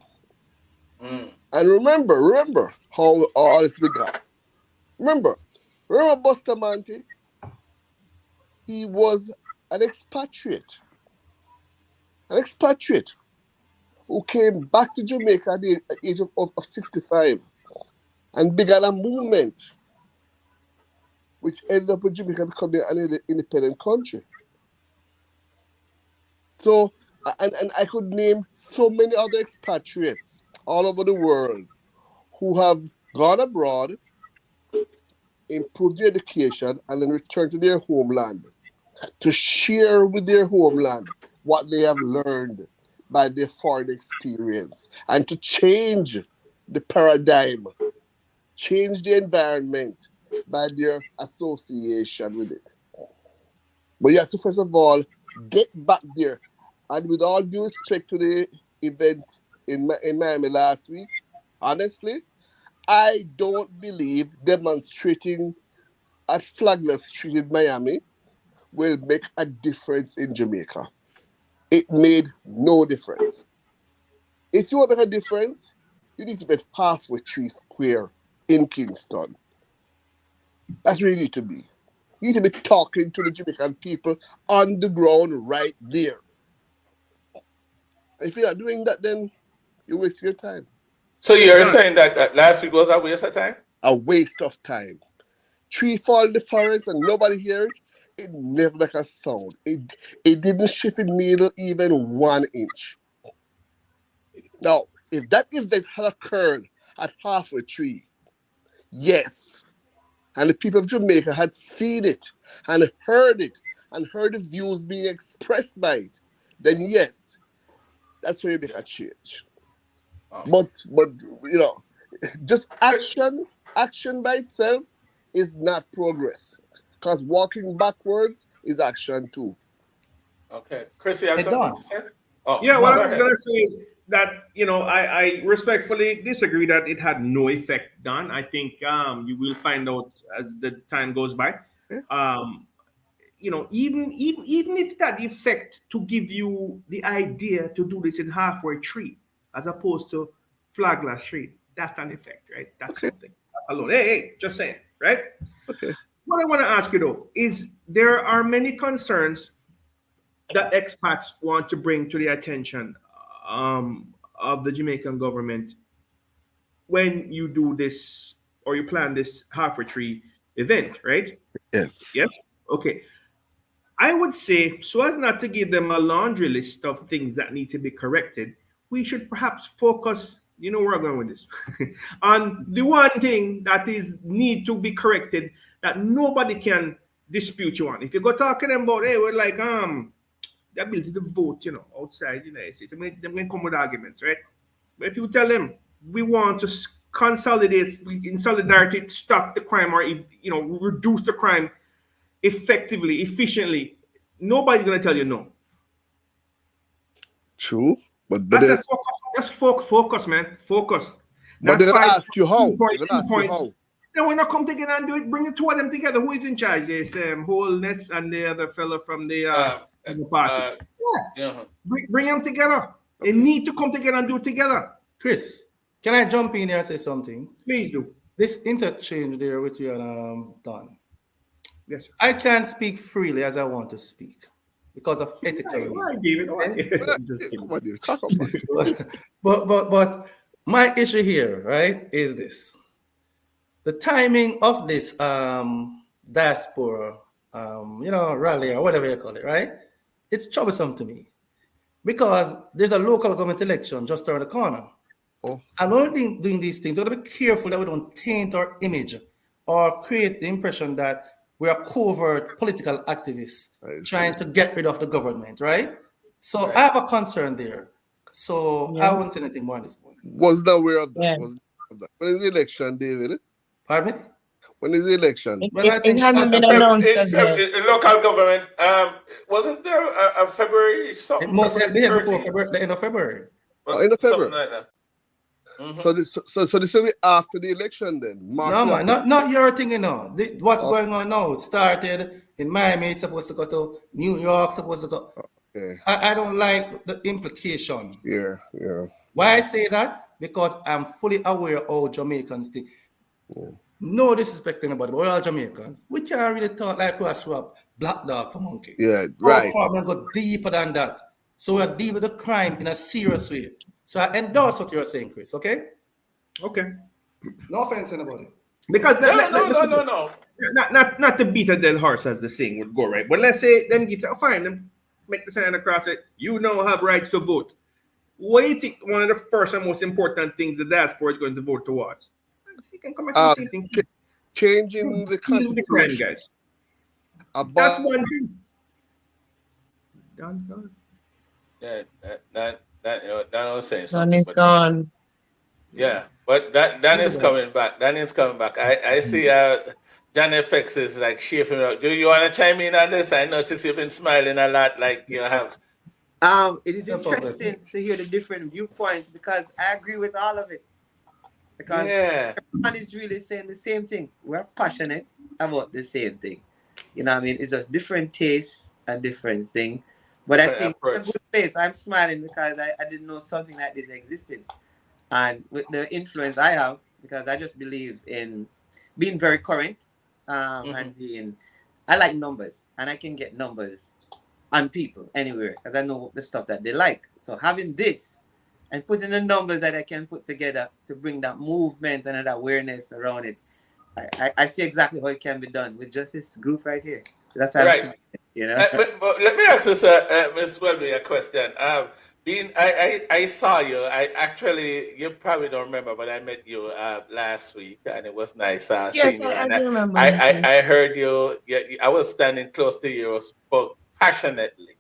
[SPEAKER 1] Mm.
[SPEAKER 2] And remember how all this began. Remember Bustamante? He was an expatriate who came back to Jamaica at the age of 65 and began a movement which ended up with Jamaica becoming an independent country. So, and I could name so many other expatriates all over the world who have gone abroad, improved their education, and then returned to their homeland to share with their homeland what they have learned by their foreign experience and to change the paradigm, change the environment by their association with it. But you have to first of all get back there. And with all due respect to the event in Miami last week, honestly, I don't believe demonstrating at Flagler Street in Miami will make a difference in Jamaica. It made no difference. If you want to make a difference, you need to be halfway tree square in Kingston. That's where you need to be. You need to be talking to the Jamaican people on the ground right there. If you're not doing that, then you waste your time.
[SPEAKER 1] So you're saying that last week was a waste of time?
[SPEAKER 2] A waste of time. Tree fall in the forest and nobody hear it. It never make a sound. It didn't shift the needle even 1 inch. Now, if that event had occurred at halfway tree, yes, and the people of Jamaica had seen it and heard it and heard the views being expressed by it, then yes, that's where you make a change.
[SPEAKER 1] Oh.
[SPEAKER 2] But just action by itself is not progress. Because walking backwards is action too.
[SPEAKER 1] Okay. Chris, you have
[SPEAKER 3] Hey,
[SPEAKER 1] something
[SPEAKER 3] Don.
[SPEAKER 1] to say? Oh,
[SPEAKER 7] Yeah,
[SPEAKER 1] go
[SPEAKER 7] what I was
[SPEAKER 1] ahead.
[SPEAKER 7] going to say is that, I respectfully disagree that it had no effect done. I think you will find out as the time goes by.
[SPEAKER 2] Yeah.
[SPEAKER 7] Even if that effect to give you the idea to do this in halfway tree as opposed to flaglass tree, that's an effect, right? That's
[SPEAKER 2] Okay.
[SPEAKER 7] something alone. Hey, just saying, right?
[SPEAKER 2] Okay.
[SPEAKER 7] What I want to ask you though is there are many concerns that expats want to bring to the attention of the Jamaican government when you do this or you plan this halfway tree event, right?
[SPEAKER 2] Yes.
[SPEAKER 7] Yes. Okay. I would say, so as not to give them a laundry list of things that need to be corrected, we should perhaps focus, where I'm going with this, on the one thing that is need to be corrected that nobody can dispute you on. If you go talking about, hey, we're like, the ability to vote, outside the United States, they're going to come with arguments, right? But if you tell them, we want to consolidate in solidarity, stop the crime or, reduce the crime effectively, efficiently, nobody's gonna tell you no.
[SPEAKER 2] True. But
[SPEAKER 7] That's
[SPEAKER 2] then,
[SPEAKER 7] a focus. Just focus, man. Focus.
[SPEAKER 2] but
[SPEAKER 7] Not
[SPEAKER 2] they're gonna
[SPEAKER 7] five
[SPEAKER 2] ask you how.
[SPEAKER 7] points,
[SPEAKER 2] They're
[SPEAKER 7] 2
[SPEAKER 2] gonna ask you
[SPEAKER 7] points.
[SPEAKER 2] how.
[SPEAKER 7] Then we're not come together and do it. Bring the two of them together. Who is in charge? There's Wholeness and the other fellow from the party.
[SPEAKER 1] Yeah.
[SPEAKER 7] Bring them together. They need to come together and do it together.
[SPEAKER 3] Chris, can I jump in here and say something?
[SPEAKER 7] Please do.
[SPEAKER 3] This interchange there with you and Don.
[SPEAKER 7] Yes, sir.
[SPEAKER 3] I can't speak freely as I want to speak because of ethical
[SPEAKER 7] All
[SPEAKER 3] reasons.
[SPEAKER 7] right, David. All right. Just kidding.
[SPEAKER 2] Come on, dude. Talk about it.
[SPEAKER 3] but my issue here, right, is this: the timing of this diaspora, rally or whatever you call it, right? It's troublesome to me because there's a local government election just around the corner.
[SPEAKER 2] Oh.
[SPEAKER 3] And when we're doing these things, we got to be careful that we don't taint our image or create the impression that we are covert political activists trying to get rid of the government, right? So I have a concern there. So I won't say anything more on this point.
[SPEAKER 2] Wasn't aware of that.
[SPEAKER 5] Yeah.
[SPEAKER 2] Wasn't aware of that. When is the election, David?
[SPEAKER 3] Pardon me?
[SPEAKER 2] When is the election?
[SPEAKER 3] Well, I
[SPEAKER 5] It
[SPEAKER 3] think
[SPEAKER 5] hasn't been announced as yet.
[SPEAKER 1] Local government. Wasn't there a February something?
[SPEAKER 3] It must have been
[SPEAKER 1] February
[SPEAKER 3] before
[SPEAKER 1] 30?
[SPEAKER 3] February, the end of February.
[SPEAKER 2] Oh, end of February.
[SPEAKER 1] Something like that. Mhm.
[SPEAKER 2] So this will be after the election then. March
[SPEAKER 3] No, man, not your thing, What's
[SPEAKER 2] Oh.
[SPEAKER 3] going on now? It started in Miami, it's supposed to go to New York, supposed to go.
[SPEAKER 2] Okay.
[SPEAKER 3] I don't like the implication.
[SPEAKER 2] Yeah.
[SPEAKER 3] Why I say that? Because I'm fully aware of how Jamaicans think. No disrespect to anybody, but we're all Jamaicans. We can't really talk like we swap black dog for monkey.
[SPEAKER 2] Yeah,
[SPEAKER 3] Our
[SPEAKER 2] right.
[SPEAKER 3] problem go deeper than that. So we're dealing with the crime in a serious way. So I endorse what you're saying, Chris, okay?
[SPEAKER 7] Okay.
[SPEAKER 3] No offense, anybody.
[SPEAKER 7] Because
[SPEAKER 1] No.
[SPEAKER 7] Not to beat a dead horse, as the saying would go, right? But let's say them get fine, them make the sign across it. You now have rights to vote. What do you think one of the first and most important things the diaspora is going to vote towards? You can come back to the same thing.
[SPEAKER 2] Changing the
[SPEAKER 7] Deal with the crime,
[SPEAKER 2] constitution.
[SPEAKER 7] guys.
[SPEAKER 2] About
[SPEAKER 7] That's one thing. Done.
[SPEAKER 1] Yeah, that was saying
[SPEAKER 5] Sun
[SPEAKER 1] something.
[SPEAKER 5] is
[SPEAKER 1] but-
[SPEAKER 5] gone.
[SPEAKER 1] Yeah, but Dan is coming back. Dan is coming back. I see JonFX is like chafing up. Do you want to chime in on this? I notice you've been smiling a lot, like you have.
[SPEAKER 8] It is interesting to hear the different viewpoints because I agree with all of it. Because everyone is really saying the same thing. We're passionate about the same thing. You know what I mean? It's just different tastes and different thing. But I think it's a good place. I'm smiling because I didn't know something like this existed. And with the influence I have, because I just believe in being very current and being, I like numbers and I can get numbers on people anywhere because I know the stuff that they like. So having this and putting the numbers that I can put together to bring that movement and that awareness around it, I see exactly how it can be done with just this group right here. That's how
[SPEAKER 1] Right.
[SPEAKER 8] you know.
[SPEAKER 1] But let me ask this, Ms. Welby, a question. I saw you. I actually, you probably don't remember, but I met you last week, and it was nice
[SPEAKER 5] Yes,
[SPEAKER 1] seeing you.
[SPEAKER 5] I
[SPEAKER 1] And
[SPEAKER 5] do remember meeting.
[SPEAKER 1] I heard you. Yeah, I was standing close to you, spoke passionately.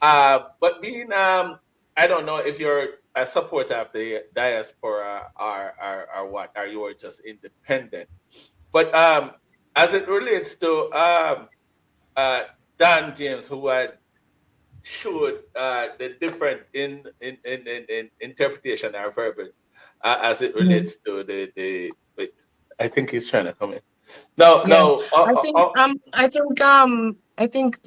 [SPEAKER 1] But being I don't know if you're a supporter of the diaspora or what, or you are just independent. But as it relates to uh, Don James, who had showed the different in interpretation or verbiage as it
[SPEAKER 5] Mhm.
[SPEAKER 1] relates to the wait, I think he's trying to come in. No,
[SPEAKER 5] Yes,
[SPEAKER 1] no.
[SPEAKER 5] I think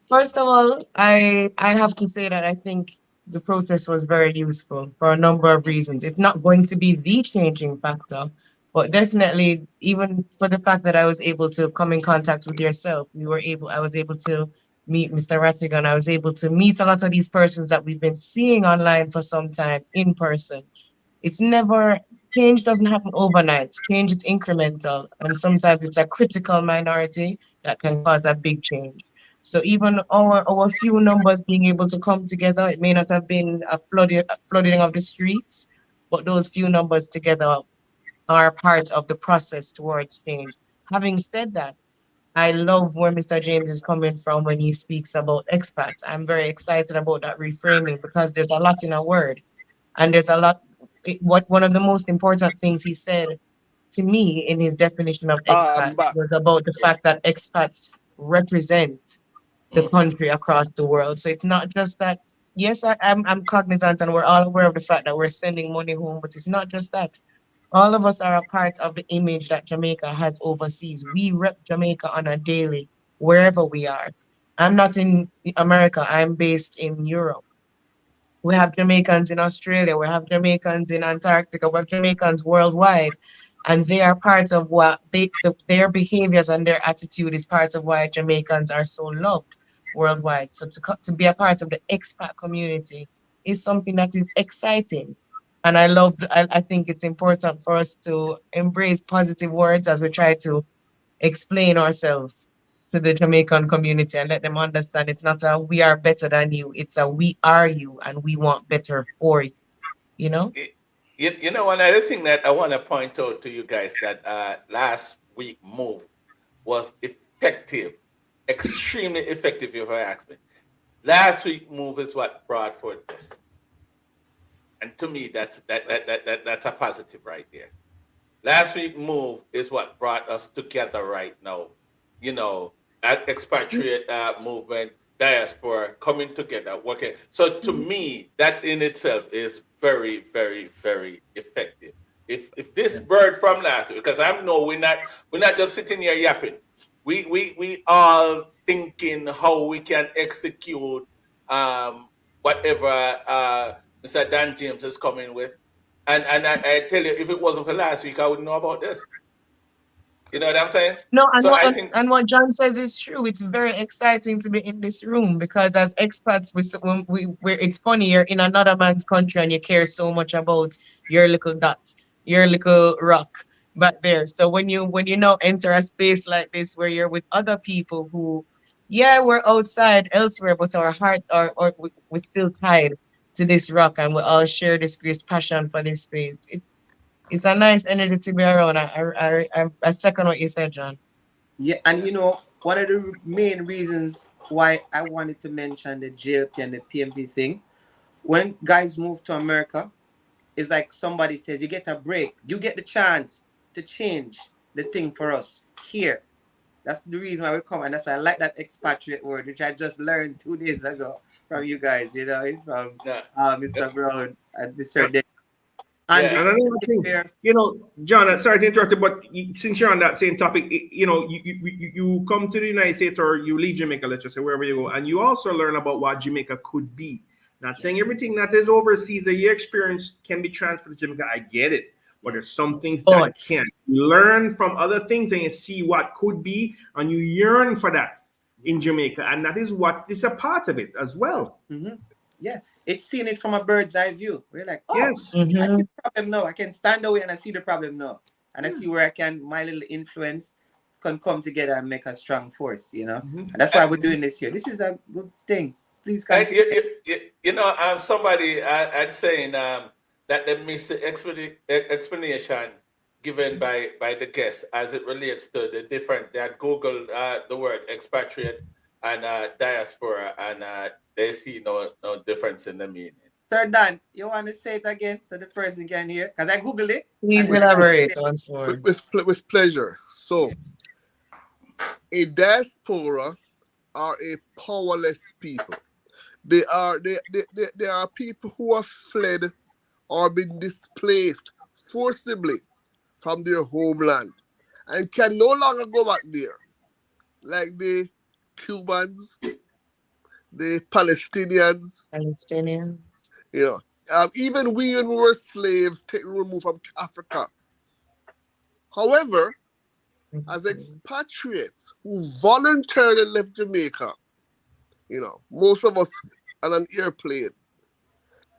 [SPEAKER 5] first of all, I have to say that I think the protest was very useful for a number of reasons. It's not going to be the changing factor, but definitely even for the fact that I was able to come in contact with yourself, I was able to meet Mr. Rattigan. I was able to meet a lot of these persons that we've been seeing online for some time in person. It's never Change doesn't happen overnight. Change is incremental, and sometimes it's a critical minority that can cause a big change. So even our few numbers being able to come together, it may not have been a flooding of the streets, but those few numbers together are part of the process towards change. Having said that, I love where Mr. James is coming from when he speaks about expats. I'm very excited about that reframing because there's a lot in a word. And there's a lot, what one of the most important things he said to me in his definition of
[SPEAKER 2] I'm
[SPEAKER 5] expats
[SPEAKER 2] back.
[SPEAKER 5] was about the fact that expats represent the
[SPEAKER 1] Mhm.
[SPEAKER 5] country across the world. So it's not just that, yes, I'm cognizant and we're all aware of the fact that we're sending money home, but it's not just that. All of us are a part of the image that Jamaica has overseas. We rep Jamaica on a daily, wherever we are. I'm not in America, I'm based in Europe. We have Jamaicans in Australia, we have Jamaicans in Antarctica, we have Jamaicans worldwide. And they are part of their behaviors and their attitude is part of why Jamaicans are so loved worldwide. So to be a part of the expat community is something that is exciting. And I think it's important for us to embrace positive words as we try to explain ourselves to the Jamaican community and let them understand it's not a we are better than you, it's a we are you and we want better for you, you know?
[SPEAKER 1] You know, another thing that I want to point out to you guys that last week move was effective, extremely effective. If I ask me, last week move is what brought forth this, and to me, that's a positive right there. Last week move is what brought us together right now. You know, that expatriate movement, diaspora coming together, working. So to me, that in itself is very, very, very effective. If this bird from last week, because I know we're not just sitting here yapping. We all thinking how we can execute whatever Mr. Dan James is coming with. And I tell you, if it wasn't for last week, I wouldn't know about this. You know what I'm saying?
[SPEAKER 5] No,
[SPEAKER 1] So I think
[SPEAKER 5] and what John says is true. It's very exciting to be in this room because as expats, it's funny you're in another man's country and you care so much about your little dot, your little rock back there. So when you now enter a space like this where you're with other people who, yeah, we're outside elsewhere, but our heart we're still tied to this rock and we all share this great passion for this space. It's a nice energy to be around. I second what you said, John.
[SPEAKER 8] Yeah, and you know, one of the main reasons why I wanted to mention the JLP and the PMP thing, when guys move to America, it's like somebody says, you get a break, you get the chance to change the thing for us here. That's the reason why we come, and that's why I like that expatriate word, which I just learned 2 days ago from you guys. You know, it's from
[SPEAKER 1] yeah,
[SPEAKER 8] Mr. Brown and
[SPEAKER 7] Uh,
[SPEAKER 8] Mr. Day. And
[SPEAKER 1] yeah.
[SPEAKER 7] And
[SPEAKER 8] it's
[SPEAKER 7] another thing,
[SPEAKER 8] where
[SPEAKER 7] you know, John, sorry to interrupt you, but since you're on that same topic, you know, you come to the United States or you leave Jamaica, let's just say wherever you go, and you also learn about what Jamaica could be. Not saying everything that is overseas that you experience can be transferred to Jamaica. I get it. But there's some things that
[SPEAKER 5] But
[SPEAKER 7] can't. You learn from other things and you see what could be, and you yearn for that in Jamaica. And that is what is a part of it as well.
[SPEAKER 8] hmm yeah, it's seeing it from a bird's eye view. We're like, oh,
[SPEAKER 7] Yes.
[SPEAKER 8] I see
[SPEAKER 5] mm-hmm.
[SPEAKER 8] the problem now. I can stand away and I see the problem now. And I
[SPEAKER 7] Yeah.
[SPEAKER 8] see where I can, my little influence can come together and make a strong force, you know?
[SPEAKER 7] Mhm.
[SPEAKER 8] And that's
[SPEAKER 1] Uh,
[SPEAKER 8] why we're doing this here. This is a good thing. Please continue.
[SPEAKER 1] Somebody I'd saying that they missed the explanation given by the guest as it relates to the different. They had Googled the word expatriate and diaspora, and they see no difference in the meaning.
[SPEAKER 8] Sir Dan, you want to say it again so the person can hear? Because I Googled it.
[SPEAKER 5] Please
[SPEAKER 8] and
[SPEAKER 5] elaborate once more.
[SPEAKER 2] With pleasure. So, a diaspora are a powerless people. They are people who have fled or been displaced forcibly from their homeland and can no longer go back there, like the Cubans, the Palestinians. Even we when we were slaves removed from Africa. However, as expatriates who voluntarily left Jamaica, most of us on an airplane,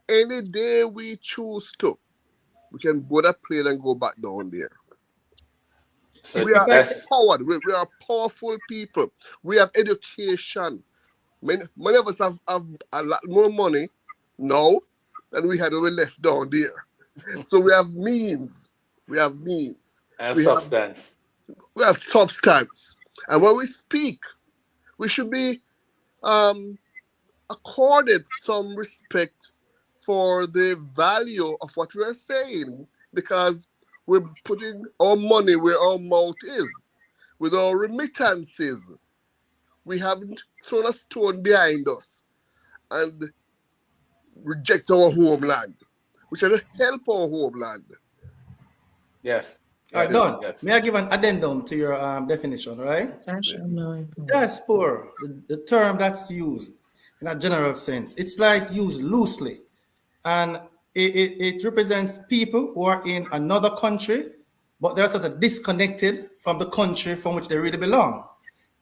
[SPEAKER 2] any day we choose to, we can board a plane and go back down there.
[SPEAKER 1] So
[SPEAKER 2] we are empowered. We are powerful people. We have education. Many of us have a lot more money now than we had when we left down there. So we have means.
[SPEAKER 1] And substance.
[SPEAKER 2] We have substance. And when we speak, we should be accorded some respect for the value of what we are saying, because we're putting our money where our mouth is. With our remittances, we haven't thrown a stone behind us and reject our homeland. We should help our homeland.
[SPEAKER 1] Yes.
[SPEAKER 3] All right, Don, may I give an addendum to your definition, right? Diaspora, the term that's used in a general sense, it's like used loosely, and it represents people who are in another country, but they're sort of disconnected from the country from which they really belong.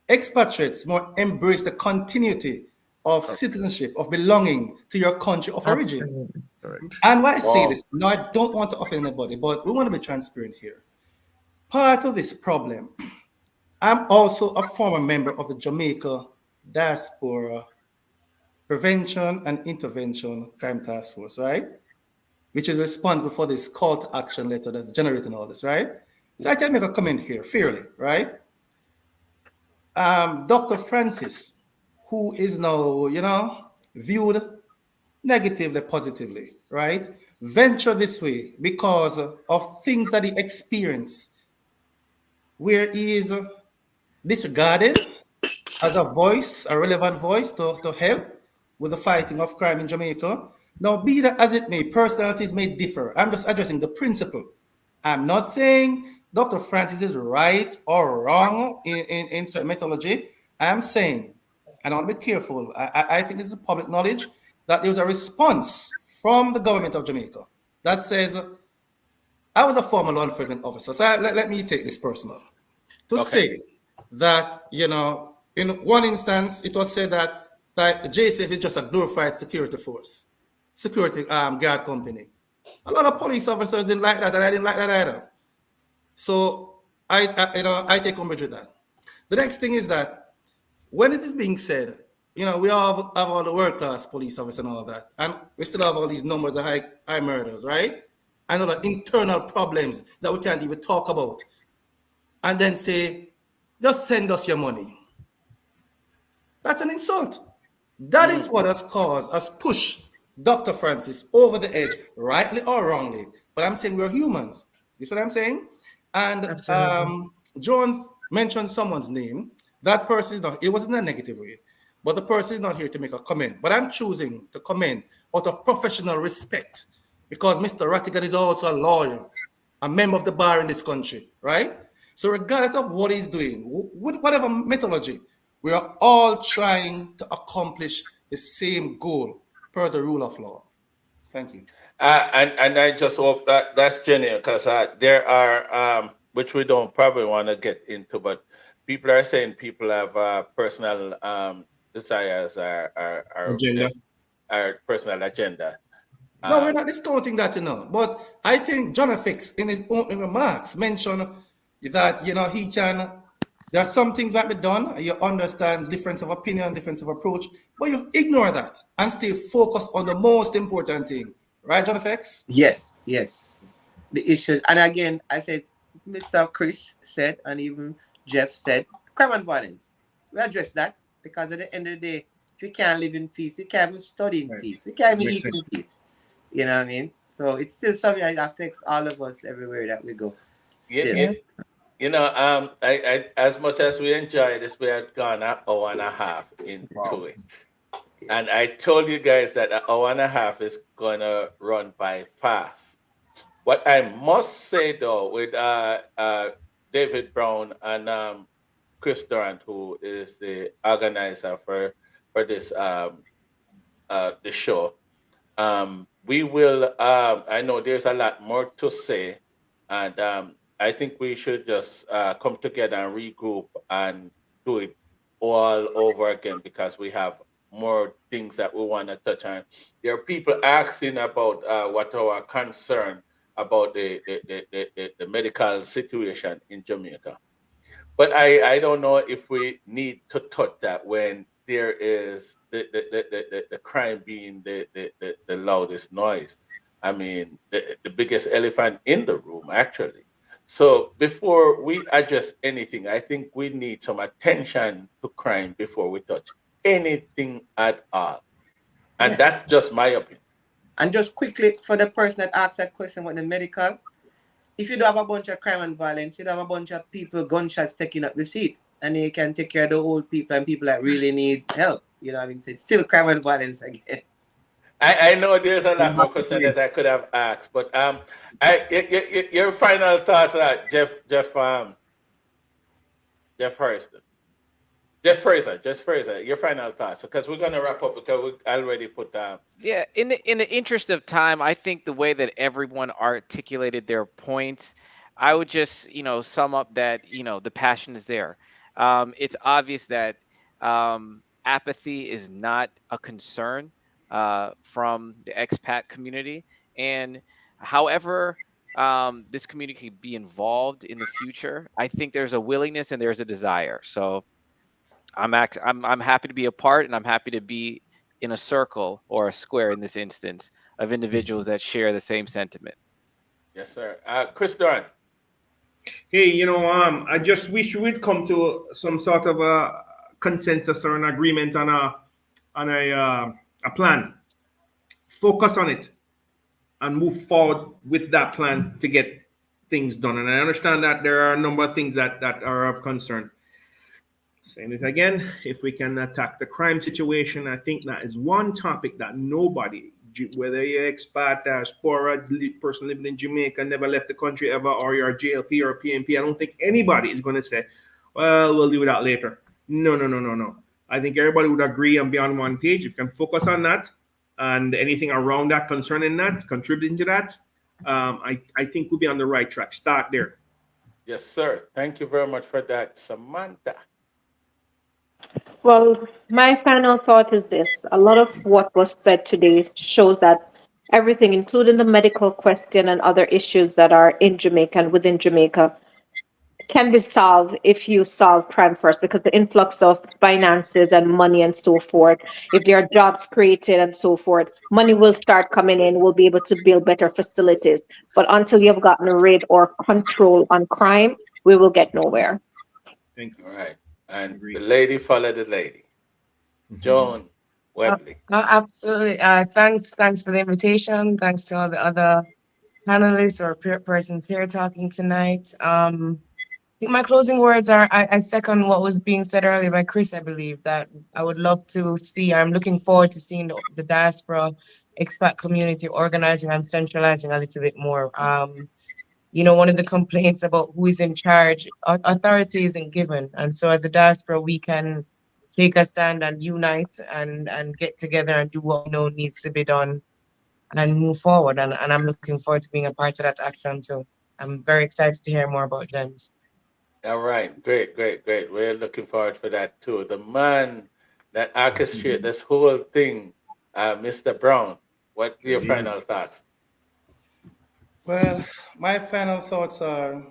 [SPEAKER 3] Expatriates more embrace the continuity of citizenship, of belonging to your country of origin.
[SPEAKER 2] Right.
[SPEAKER 3] And why I say this, now I don't want to offend anybody, but we want to be transparent here. Part of this problem, I'm also a former member of the Jamaica Diaspora Prevention and Intervention Crime Task Force, right? Which is responsible for this call to action letter that's generating all this, right? So I can make a comment here, fairly, right? Dr. Francis, who is now, viewed negatively, positively, right? Venture this way because of things that he experienced, where he is disregarded as a voice, a relevant voice to help with the fighting of crime in Jamaica. Now, be that as it may, personalities may differ. I'm just addressing the principle. I'm not saying Dr. Francis is right or wrong in certain methodology. I'm saying, and I'll be careful, I think this is public knowledge, that there was a response from the government of Jamaica that says, I was a former law enforcement officer, so let me take this personal. To say that, in one instance, it was said that the JSF is just a glorified security force, security guard company. A lot of police officers didn't like that, and I didn't like that either. So I take umbrage with that. The next thing is that when it is being said, we all have all the world-class police officers and all that, and we still have all these numbers of high murders, right? And all the internal problems that we can't even talk about. And then say, just send us your money. That's an insult. That is what has caused us push Dr. Francis over the edge, rightly or wrongly. But I'm saying we're humans. You see what I'm saying? And Jones mentioned someone's name. That person is not, it wasn't a negative way, but the person is not here to make a comment. But I'm choosing to comment out of professional respect because Mr. Rattigan is also a lawyer, a member of the bar in this country, right? So regardless of what he's doing, with whatever methodology, we are all trying to accomplish the same goal per the rule of law. Thank you.
[SPEAKER 1] And I just hope that's genuine, because there are, which we don't probably want to get into, but people are saying people have personal desires or personal agenda.
[SPEAKER 3] No, we're not discounting that, But I think JonFX, in his opening remarks, mentioned that, he can There are some things that be done. You understand difference of opinion, difference of approach, but you ignore that and stay focused on the most important thing. Right, JonFX?
[SPEAKER 8] Yes, yes. The issue, and again, I said, Mr. Chris said, and even Jeff said, crime and violence. We address that because at the end of the day, if you can't live in peace, you can't even study in
[SPEAKER 7] Right.
[SPEAKER 8] peace, you can't even
[SPEAKER 7] Makes
[SPEAKER 8] eat in
[SPEAKER 7] sense.
[SPEAKER 8] peace. You know what I mean? So it's still something that affects all of us everywhere that we go.
[SPEAKER 1] Yeah,
[SPEAKER 8] Still.
[SPEAKER 1] yeah. I as much as we enjoy this, we had gone an hour and a half into
[SPEAKER 2] Wow.
[SPEAKER 1] it. And I told you guys that an hour and a half is gonna run by fast. What I must say though, with David Brown and Chris Durant, who is the organizer for this the show, we will. I know there's a lot more to say, and I think we should just come together and regroup and do it all over again because we have more things that we want to touch on. There are people asking about what our concern about the medical situation in Jamaica. But I don't know if we need to touch that when there is the crime being the loudest noise. I mean, the biggest elephant in the room, actually. So before we address anything, I think we need some attention to crime before we touch anything at all. And
[SPEAKER 8] Yeah.
[SPEAKER 1] that's just my opinion.
[SPEAKER 8] And just quickly, for the person that asked that question about the medical, if you do have a bunch of crime and violence, you do have a bunch of people, gunshots taking up the seat, and you can take care of the old people and people that really need help. You know what I mean? So it's still crime and violence again.
[SPEAKER 1] I know there's a lot more questions
[SPEAKER 7] Exactly.
[SPEAKER 1] that I could have asked, but your final thoughts, Jeff Harrison, Jeff Fraser, your final thoughts, because we're gonna wrap up because we already put
[SPEAKER 4] Yeah, in the interest of time, I think the way that everyone articulated their points, I would just, sum up that, the passion is there. It's obvious that apathy is not a concern from the expat community, and however this community can be involved in the future, I think there's a willingness and there's a desire. So I'm happy to be a part, and I'm happy to be in a circle or a square in this instance of individuals that share the same sentiment.
[SPEAKER 1] yes, sir. Chris Doran.
[SPEAKER 7] Hey, I just wish we'd come to some sort of a consensus or an agreement on a plan. Focus on it and move forward with that plan to get things done. And I understand that there are a number of things that are of concern. Saying it again, if we can attack the crime situation, I think that is one topic that nobody, whether you're expat, diaspora, person living in Jamaica, never left the country ever, or you're a JLP or a PNP, I don't think anybody is going to say, well, we'll do that later. No, no, no, no, no. I think everybody would agree and be on one page. If you can focus on that and anything around that, concerning that, contributing to that, I think we'll be on the right track. Start there.
[SPEAKER 1] Yes, sir. Thank you very much for that, Samantha.
[SPEAKER 6] Well, my final thought is this. A lot of what was said today shows that everything, including the medical question and other issues that are in Jamaica and within Jamaica, can be solved if you solve crime first, because the influx of finances and money and so forth, if there are jobs created and so forth, money will start coming in, we'll be able to build better facilities. But until you've gotten rid or control on crime, we will get nowhere.
[SPEAKER 7] Thank you.
[SPEAKER 1] All right. And the
[SPEAKER 7] Agreed.
[SPEAKER 1] lady followed the lady. Joan Webley.
[SPEAKER 5] Absolutely. Thanks for the invitation. Thanks to all the other panelists or persons here talking tonight. I think my closing words are I second what was being said earlier by Chris. I believe that I would love to see, I'm looking forward to seeing the diaspora expat community organizing and centralizing a little bit more. One of the complaints about who is in charge, authority isn't given. And so as a diaspora, we can take a stand and unite and get together and do what we know needs to be done and move forward. And I'm looking forward to being a part of that action too. I'm very excited to hear more about GEMS.
[SPEAKER 1] All right. Great, great, great. We're looking forward for that too. The man that orchestrated this whole thing, Mr. Brown. What are your
[SPEAKER 7] Good evening.
[SPEAKER 1] final thoughts?
[SPEAKER 3] Well, my final thoughts are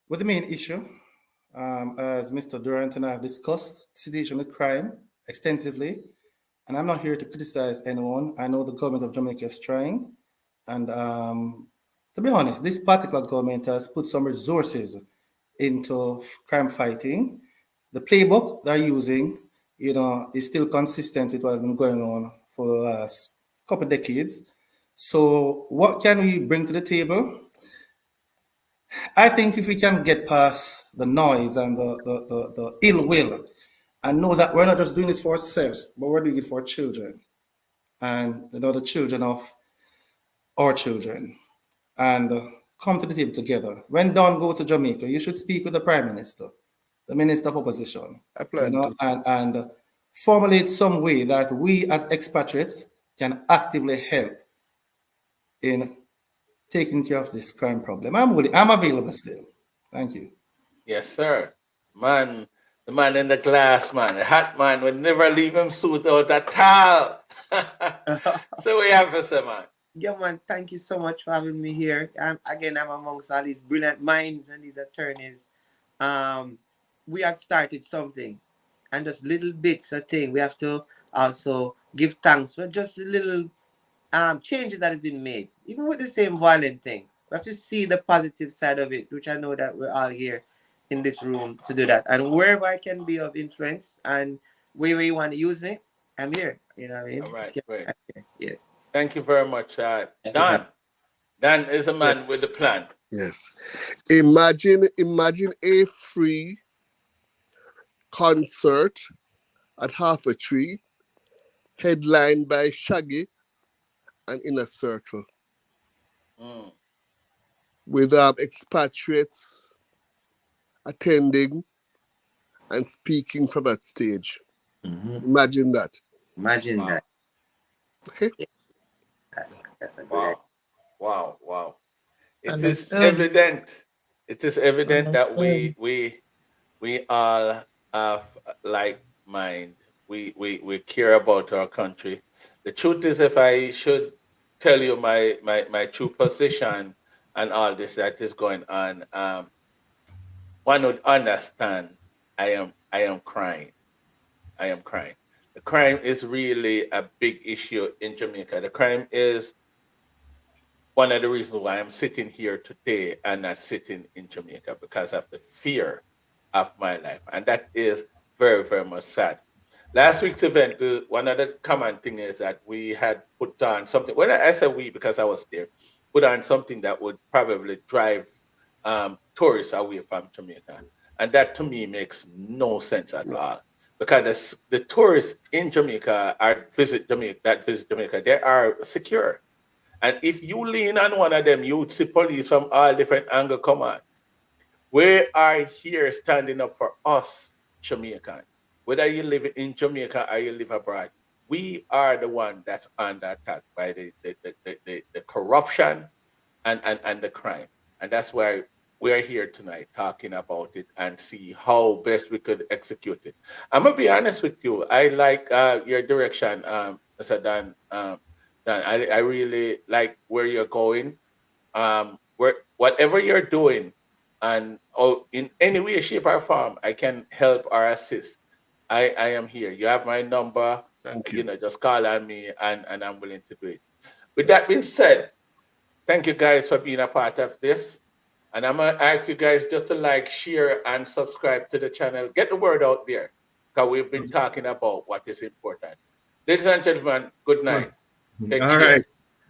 [SPEAKER 3] with the main issue. As Mr. Durant and I have discussed the situation with crime extensively, and I'm not here to criticize anyone. I know the government of Jamaica is trying, and to be honest, this particular government has put some resources into crime fighting. The playbook they're using, is still consistent with what has been going on for the last couple of decades. So, what can we bring to the table? I think if we can get past the noise and the ill will and know that we're not just doing this for ourselves, but we're doing it for our children and the children of our children, and come to the table together. When Don goes to Jamaica, you should speak with the Prime Minister, the Minister of Opposition,
[SPEAKER 2] I plan to.
[SPEAKER 3] and formulate some way that we as expatriates can actively help in taking care of this crime problem. I'm available still. Thank you.
[SPEAKER 1] Yes, sir. Man, the man in the glass, man, the hat man would never leave him suit out at all. So we have to say, man.
[SPEAKER 8] Yeah, man, thank you so much for having me here. Again, I'm amongst all these brilliant minds and these attorneys. We have started something, and just little bits of thing. We have to also give thanks for just little changes that has been made, even with the same violent thing. We have to see the positive side of it, which I know that we're all here in this room to do that. And wherever I can be of influence and wherever you want to use me, I'm here. You know what I mean?
[SPEAKER 1] All right, great.
[SPEAKER 8] Yes.
[SPEAKER 1] Thank you very much, Don. Don is a
[SPEAKER 2] Yeah.
[SPEAKER 1] man with a plan.
[SPEAKER 2] Yes. Imagine a free concert at Half a Tree, headlined by Shaggy and Inner Circle,
[SPEAKER 1] Mm.
[SPEAKER 2] with expatriates attending and speaking from that stage. Imagine that.
[SPEAKER 8] Imagine
[SPEAKER 1] Wow.
[SPEAKER 8] that.
[SPEAKER 2] Okay?
[SPEAKER 8] Yeah, that's a good idea.
[SPEAKER 1] Wow. Wow. It is
[SPEAKER 5] Understood.
[SPEAKER 1] evident. It is evident that
[SPEAKER 5] Understood.
[SPEAKER 1] we all have like mind. We care about our country. The truth is, if I should tell you my true position and all this that is going on, one would understand. I am crying. I am crying. The crime is really a big issue in Jamaica. The crime is one of the reasons why I'm sitting here today and not sitting in Jamaica, because of the fear of my life. And that is very, very much sad. Last week's event, one of the common thing is that we had put on something. When I say we, because I was there, put on something that would probably drive tourists away from Jamaica. And that to me makes no sense at all. Because the tourists in Jamaica that visit Jamaica, they are secure. And if you lean on one of them, you would see police from all different angles come on. We are here standing up for us, Jamaican. Whether you live in Jamaica or you live abroad, we are the one that's under attack by the corruption and the crime. And that's why we are here tonight talking about it and see how best we could execute it. I'm gonna be honest with you. I like your direction, Mr. Dan. Dan, I really like where you're going. Where whatever you're doing, and in any way, shape, or form, I can help or assist. I am here. You have my number.
[SPEAKER 2] Thank
[SPEAKER 1] You
[SPEAKER 2] you.
[SPEAKER 1] know, just call on me, and I'm willing to do it. With that being said, thank you guys for being a part of this. And I'm gonna ask you guys just to like, share, and subscribe to the channel. Get the word out there, because we've been talking about what is important. Ladies and gentlemen, good night. Take
[SPEAKER 7] All
[SPEAKER 1] care.
[SPEAKER 7] right.